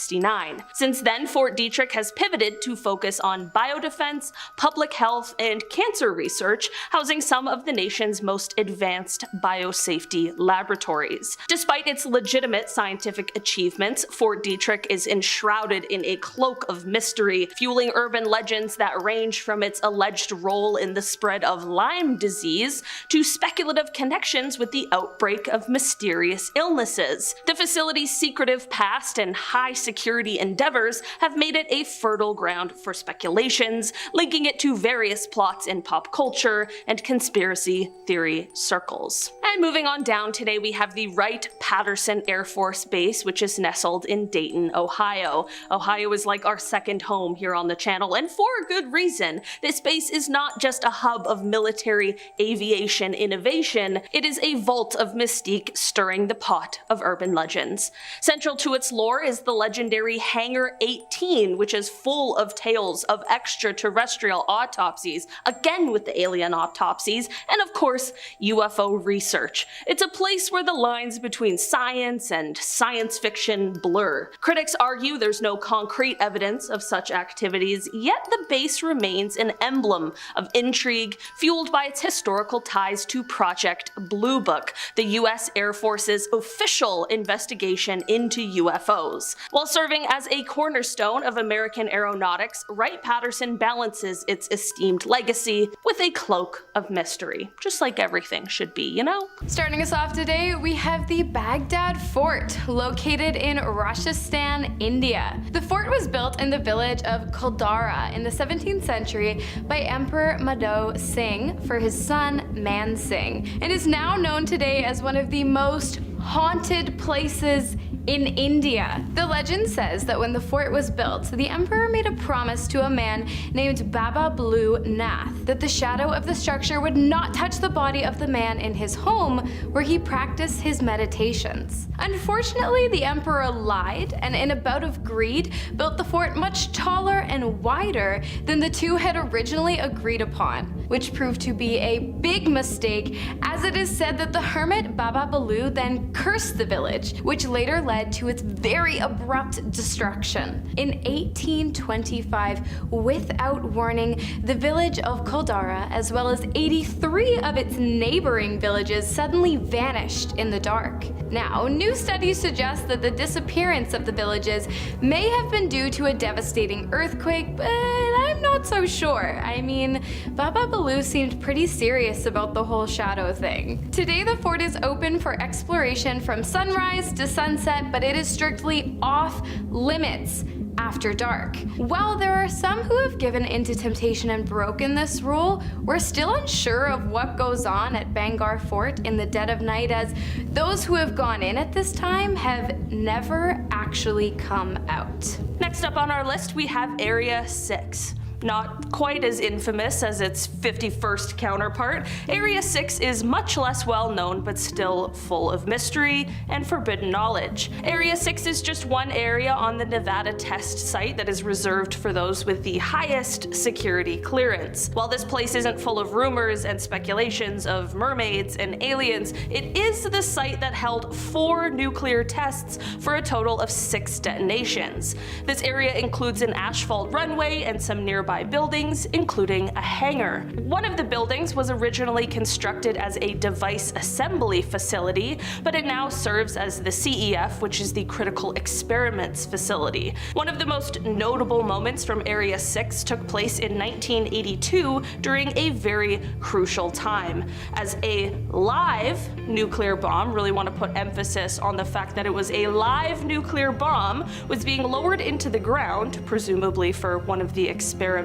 Since then, Fort Detrick has pivoted to focus on biodefense, public health, and cancer research, housing some of the nation's most advanced biosafety laboratories. Despite its legitimate scientific achievements, Fort Detrick is enshrouded in a cloak of mystery, fueling urban legends that range from its alleged role in the spread of Lyme disease to speculative connections with the outbreak of mysterious illnesses. The facility's secretive past and high security endeavors have made it a fertile ground for speculations, linking it to various plots in pop culture and conspiracy theory circles. And moving on down, today we have the Wright-Patterson Air Force Base, which is nestled in Dayton, Ohio. Ohio is like our second home here on the channel, and for a good reason. This base is not just a hub of military aviation innovation, it is a vault of mystique stirring the pot of urban legends. Central to its lore is the legendary Hangar 18, which is full of tales of extraterrestrial autopsies, again with the alien autopsies, and of course, UFO research. It's a place where the lines between science and science fiction blur. Critics argue there's no concrete evidence of such activities, yet the base remains an emblem of intrigue fueled by its historical ties to Project Blue Book, the US Air Force's official investigation into UFOs. While serving as a cornerstone of American aeronautics, Wright-Patterson balances its esteemed legacy with a cloak of mystery. Just like everything should be, you know? Starting us off today, we have the Baghdad Fort, located in Rajasthan, India. The fort was built in the village of Kuldara in the 17th century by Emperor Madho Singh for his son Man Singh, and is now known today as one of the most haunted places in India. The legend says that when the fort was built, the emperor made a promise to a man named Baba Blue Nath that the shadow of the structure would not touch the body of the man in his home where he practiced his meditations. Unfortunately, the emperor lied and in a bout of greed built the fort much taller and wider than the two had originally agreed upon, which proved to be a big mistake, as it is said that the hermit Baba Balu then cursed the village, which later led led to its very abrupt destruction. In 1825, without warning, the village of Koldara, as well as 83 of its neighboring villages, suddenly vanished in the dark. Now, new studies suggest that the disappearance of the villages may have been due to a devastating earthquake, but I'm not so sure. I mean, Baba Baloo seemed pretty serious about the whole shadow thing. Today, the fort is open for exploration from sunrise to sunset, but it is strictly off limits after dark. While there are some who have given into temptation and broken this rule, we're still unsure of what goes on at Bangar Fort in the dead of night, as those who have gone in at this time have never actually come out. Next up on our list, we have Area 6. Not quite as infamous as its 51st counterpart, Area 6 is much less well known but still full of mystery and forbidden knowledge. Area 6 is just one area on the Nevada test site that is reserved for those with the highest security clearance. While this place isn't full of rumors and speculations of mermaids and aliens, it is the site that held 4 nuclear tests for a total of 6 detonations. This area includes an asphalt runway and some nearby buildings, including a hangar. One of the buildings was originally constructed as a device assembly facility, but it now serves as the CEF, which is the Critical Experiments Facility. One of the most notable moments from Area 6 took place in 1982 during a very crucial time, as a live nuclear bomb, really want to put emphasis on the fact that it was a live nuclear bomb, was being lowered into the ground, presumably for one of the experiments.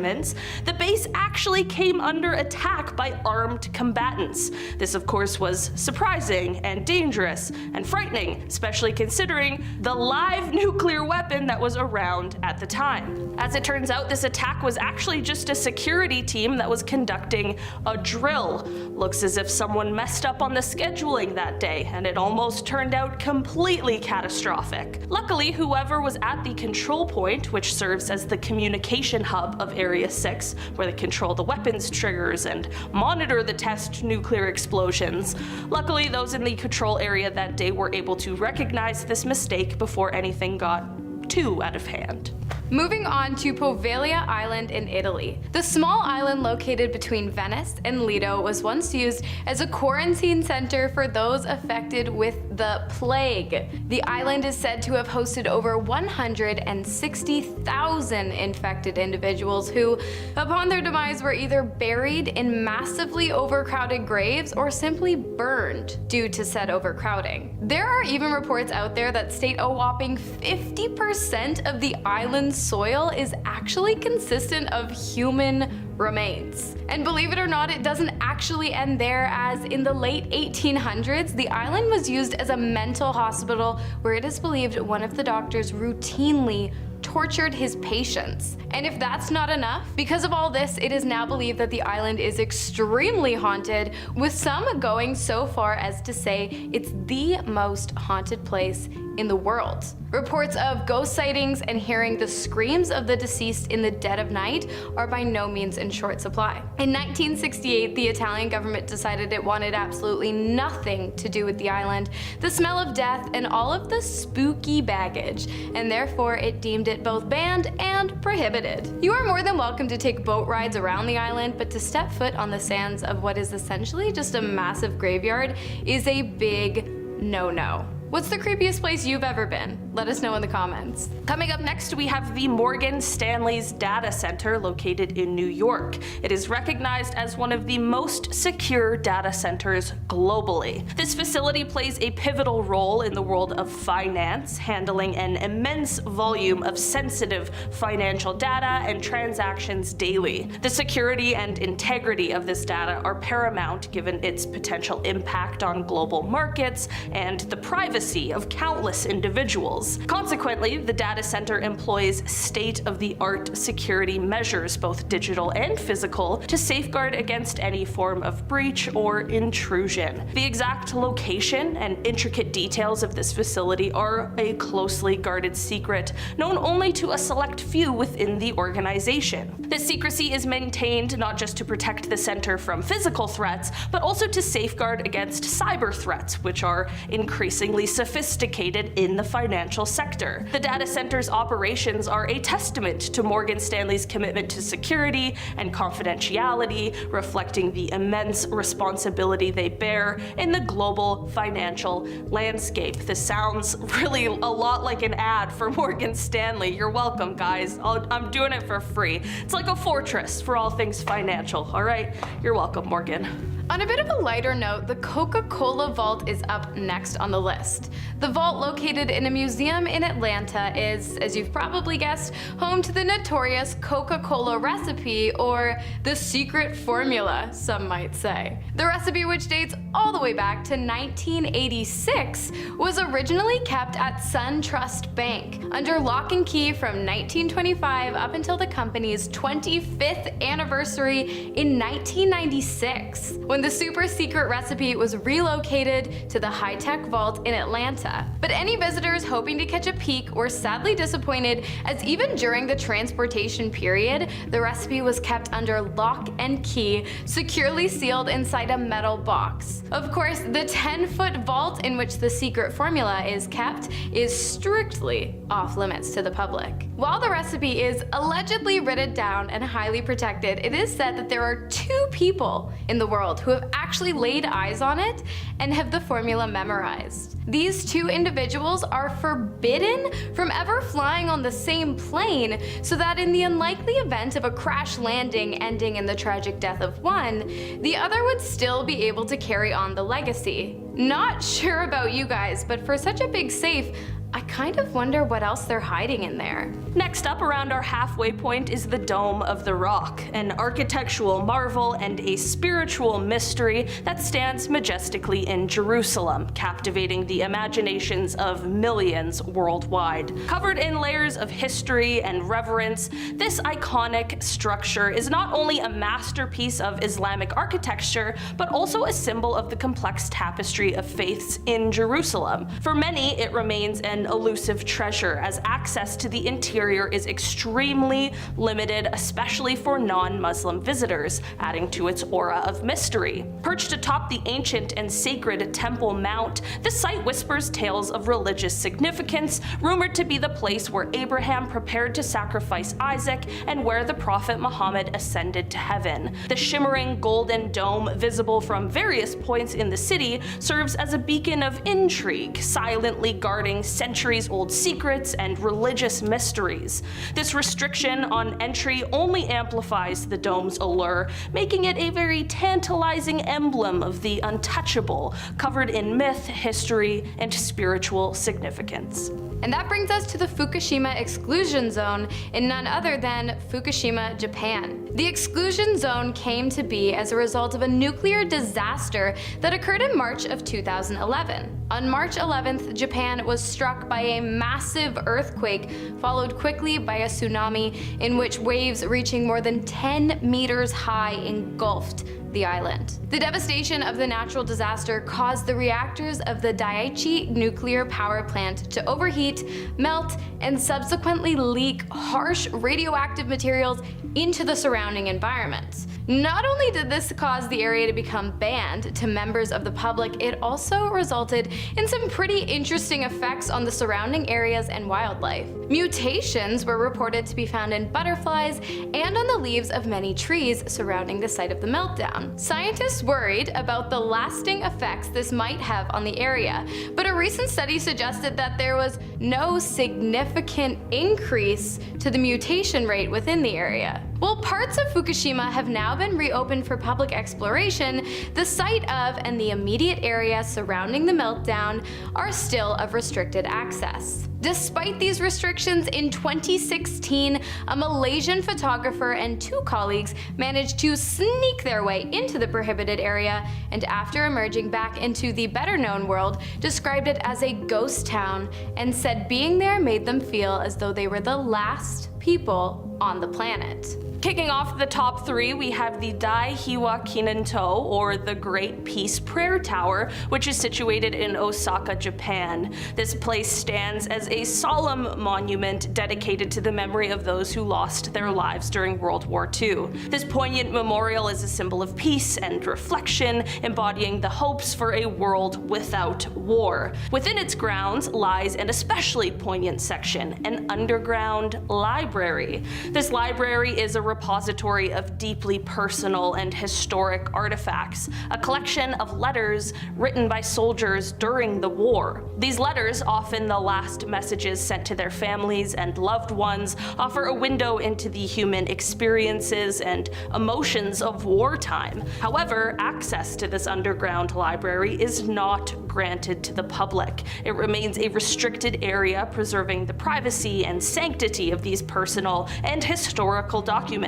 The base actually came under attack by armed combatants. This, of course, was surprising and dangerous and frightening, especially considering the live nuclear weapon that was around at the time. As it turns out, this attack was actually just a security team that was conducting a drill. Looks as if someone messed up on the scheduling that day, and it almost turned out completely catastrophic. Luckily, whoever was at the control point, which serves as the communication hub of Area 6, where they control the weapons triggers and monitor the test nuclear explosions. Luckily, those in the control area that day were able to recognize this mistake before anything got too out of hand. Moving on to Poveglia Island in Italy. The small island located between Venice and Lido was once used as a quarantine center for those affected with the plague. The island is said to have hosted over 160,000 infected individuals who, upon their demise, were either buried in massively overcrowded graves or simply burned due to said overcrowding. There are even reports out there that state a whopping 50% of the island's soil is actually consistent of human remains. And believe it or not, it doesn't actually end there, as in the late 1800s, the island was used as a mental hospital where it is believed one of the doctors routinely tortured his patients. And if that's not enough, because of all this, it is now believed that the island is extremely haunted, with some going so far as to say it's the most haunted place in the world. Reports of ghost sightings and hearing the screams of the deceased in the dead of night are by no means in short supply. In 1968, the Italian government decided it wanted absolutely nothing to do with the island, the smell of death, and all of the spooky baggage, and therefore it deemed it both banned and prohibited. You are more than welcome to take boat rides around the island, but to step foot on the sands of what is essentially just a massive graveyard is a big no-no. What's the creepiest place you've ever been? Let us know in the comments. Coming up next, we have the Morgan Stanley's Data Center located in New York. It is recognized as one of the most secure data centers globally. This facility plays a pivotal role in the world of finance, handling an immense volume of sensitive financial data and transactions daily. The security and integrity of this data are paramount given its potential impact on global markets and the privacy of countless individuals. Consequently, the data center employs state-of-the-art security measures, both digital and physical, to safeguard against any form of breach or intrusion. The exact location and intricate details of this facility are a closely guarded secret, known only to a select few within the organization. This secrecy is maintained not just to protect the center from physical threats, but also to safeguard against cyber threats, which are increasingly increasingly sophisticated in the financial sector. The data center's operations are a testament to Morgan Stanley's commitment to security and confidentiality, reflecting the immense responsibility they bear in the global financial landscape. This sounds really a lot like an ad for Morgan Stanley. You're welcome, guys. I'm doing it for free. It's like a fortress for all things financial, all right? You're welcome, Morgan. On a bit of a lighter note, the Coca-Cola Vault is up next on the list. The vault, located in a museum in Atlanta, is, as you've probably guessed, home to the notorious Coca-Cola recipe, or the secret formula, some might say. The recipe, which dates all the way back to 1986, was originally kept at SunTrust Bank under lock and key from 1925 up until the company's 25th anniversary in 1996. When the super secret recipe was relocated to the high-tech vault in Atlanta. But any visitors hoping to catch a peek were sadly disappointed, as even during the transportation period, the recipe was kept under lock and key, securely sealed inside a metal box. Of course, the 10-foot vault in which the secret formula is kept is strictly off limits to the public. While the recipe is allegedly written down and highly protected, it is said that there are 2 people in the world who have actually laid eyes on it and have the formula memorized. These 2 individuals are forbidden from ever flying on the same plane, so that in the unlikely event of a crash landing ending in the tragic death of one, the other would still be able to carry on the legacy. Not sure about you guys, but for such a big safe, I kind of wonder what else they're hiding in there. Next up around our halfway point is the Dome of the Rock, an architectural marvel and a spiritual mystery that stands majestically in Jerusalem, captivating the imaginations of millions worldwide. Covered in layers of history and reverence, this iconic structure is not only a masterpiece of Islamic architecture, but also a symbol of the complex tapestry of faiths in Jerusalem. For many, it remains an elusive treasure, as access to the interior is extremely limited, especially for non-Muslim visitors, adding to its aura of mystery. Perched atop the ancient and sacred Temple Mount, the site whispers tales of religious significance, rumored to be the place where Abraham prepared to sacrifice Isaac and where the Prophet Muhammad ascended to heaven. The shimmering golden dome, visible from various points in the city, serves as a beacon of intrigue, silently guarding centuries-old secrets and religious mysteries. This restriction on entry only amplifies the dome's allure, making it a very tantalizing emblem of the untouchable, covered in myth, history, and spiritual significance. And that brings us to the Fukushima exclusion zone in none other than Fukushima, Japan. The exclusion zone came to be as a result of a nuclear disaster that occurred in March of 2011. On March 11th, Japan was struck by a massive earthquake, followed quickly by a tsunami in which waves reaching more than 10 meters high engulfed the island. The devastation of the natural disaster caused the reactors of the Daiichi nuclear power plant to overheat, melt, and subsequently leak harsh radioactive materials into the surrounding environment. Not only did this cause the area to become banned to members of the public, it also resulted in some pretty interesting effects on the surrounding areas and wildlife. Mutations were reported to be found in butterflies and on the leaves of many trees surrounding the site of the meltdown. Scientists worried about the lasting effects this might have on the area, but a recent study suggested that there was no significant increase to the mutation rate within the area. While parts of Fukushima have now been reopened for public exploration, the site of and the immediate area surrounding the meltdown are still of restricted access. Despite these restrictions, in 2016, a Malaysian photographer and 2 colleagues managed to sneak their way into the prohibited area, and after emerging back into the better-known world, described it as a ghost town and said being there made them feel as though they were the last people on the planet. Kicking off the top 3, we have the Daihiwa Kinanto, or the Great Peace Prayer Tower, which is situated in Osaka, Japan. This place stands as a solemn monument dedicated to the memory of those who lost their lives during World War II. This poignant memorial is a symbol of peace and reflection, embodying the hopes for a world without war. Within its grounds lies an especially poignant section, an underground library. This library is a repository of deeply personal and historic artifacts, a collection of letters written by soldiers during the war. These letters, often the last messages sent to their families and loved ones, offer a window into the human experiences and emotions of wartime. However, access to this underground library is not granted to the public. It remains a restricted area, preserving the privacy and sanctity of these personal and historical documents.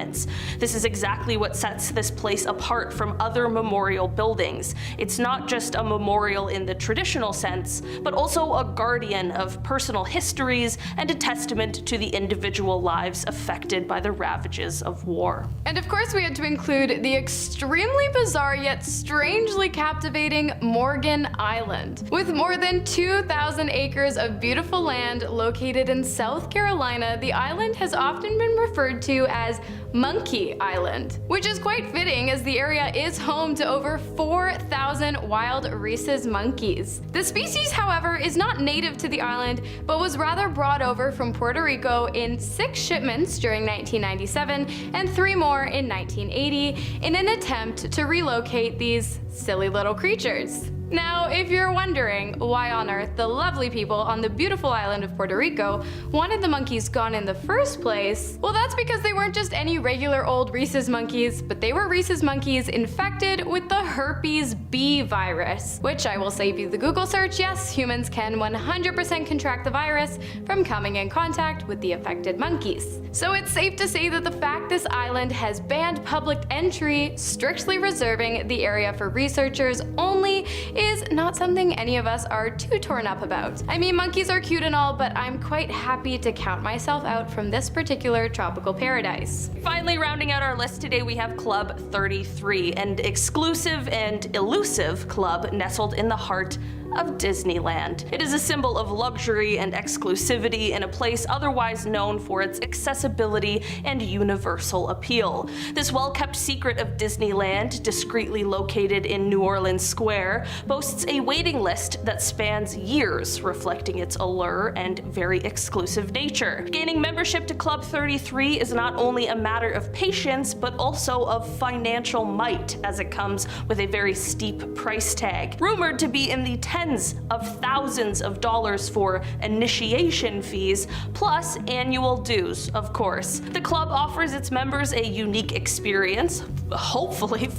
This is exactly what sets this place apart from other memorial buildings. It's not just a memorial in the traditional sense, but also a guardian of personal histories and a testament to the individual lives affected by the ravages of war. And of course we had to include the extremely bizarre yet strangely captivating Morgan Island. With more than 2,000 acres of beautiful land located in South Carolina, the island has often been referred to as Monkey Island, which is quite fitting as the area is home to over 4,000 wild rhesus monkeys. The species, however, is not native to the island, but was rather brought over from Puerto Rico in 6 shipments during 1997 and 3 more in 1980 in an attempt to relocate these silly little creatures. Now, if you're wondering why on earth the lovely people on the beautiful island of Puerto Rico wanted the monkeys gone in the first place, well, that's because they weren't just any regular old rhesus monkeys, but they were rhesus monkeys infected with the herpes B virus, which I will save you the Google search. Yes, humans can 100% contract the virus from coming in contact with the affected monkeys. So it's safe to say that the fact this island has banned public entry, strictly reserving the area for researchers only, is not something any of us are too torn up about. I mean, monkeys are cute and all, but I'm quite happy to count myself out from this particular tropical paradise. Finally, rounding out our list today, we have Club 33, an exclusive and elusive club nestled in the heart of Disneyland. It is a symbol of luxury and exclusivity in a place otherwise known for its accessibility and universal appeal. This well-kept secret of Disneyland, discreetly located in New Orleans Square, boasts a waiting list that spans years, reflecting its allure and very exclusive nature. Gaining membership to Club 33 is not only a matter of patience, but also of financial might, as it comes with a very steep price tag. Rumored to be in the tens of thousands of dollars for initiation fees, plus annual dues, of course. The club offers its members a unique experience, hopefully,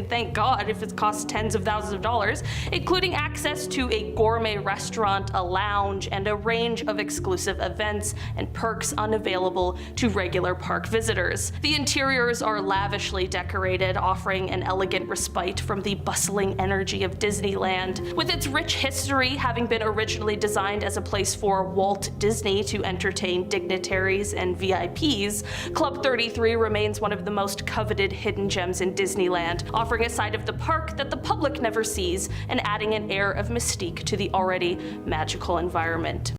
thank God if it costs tens of thousands of dollars, including access to a gourmet restaurant, a lounge, and a range of exclusive events and perks unavailable to regular park visitors. The interiors are lavishly decorated, offering an elegant respite from the bustling energy of Disneyland. With its rich history, having been originally designed as a place for Walt Disney to entertain dignitaries and VIPs, Club 33 remains one of the most coveted hidden gems in Disneyland, offering a side of the park that the public never sees and adding an air of mystique to the already magical environment.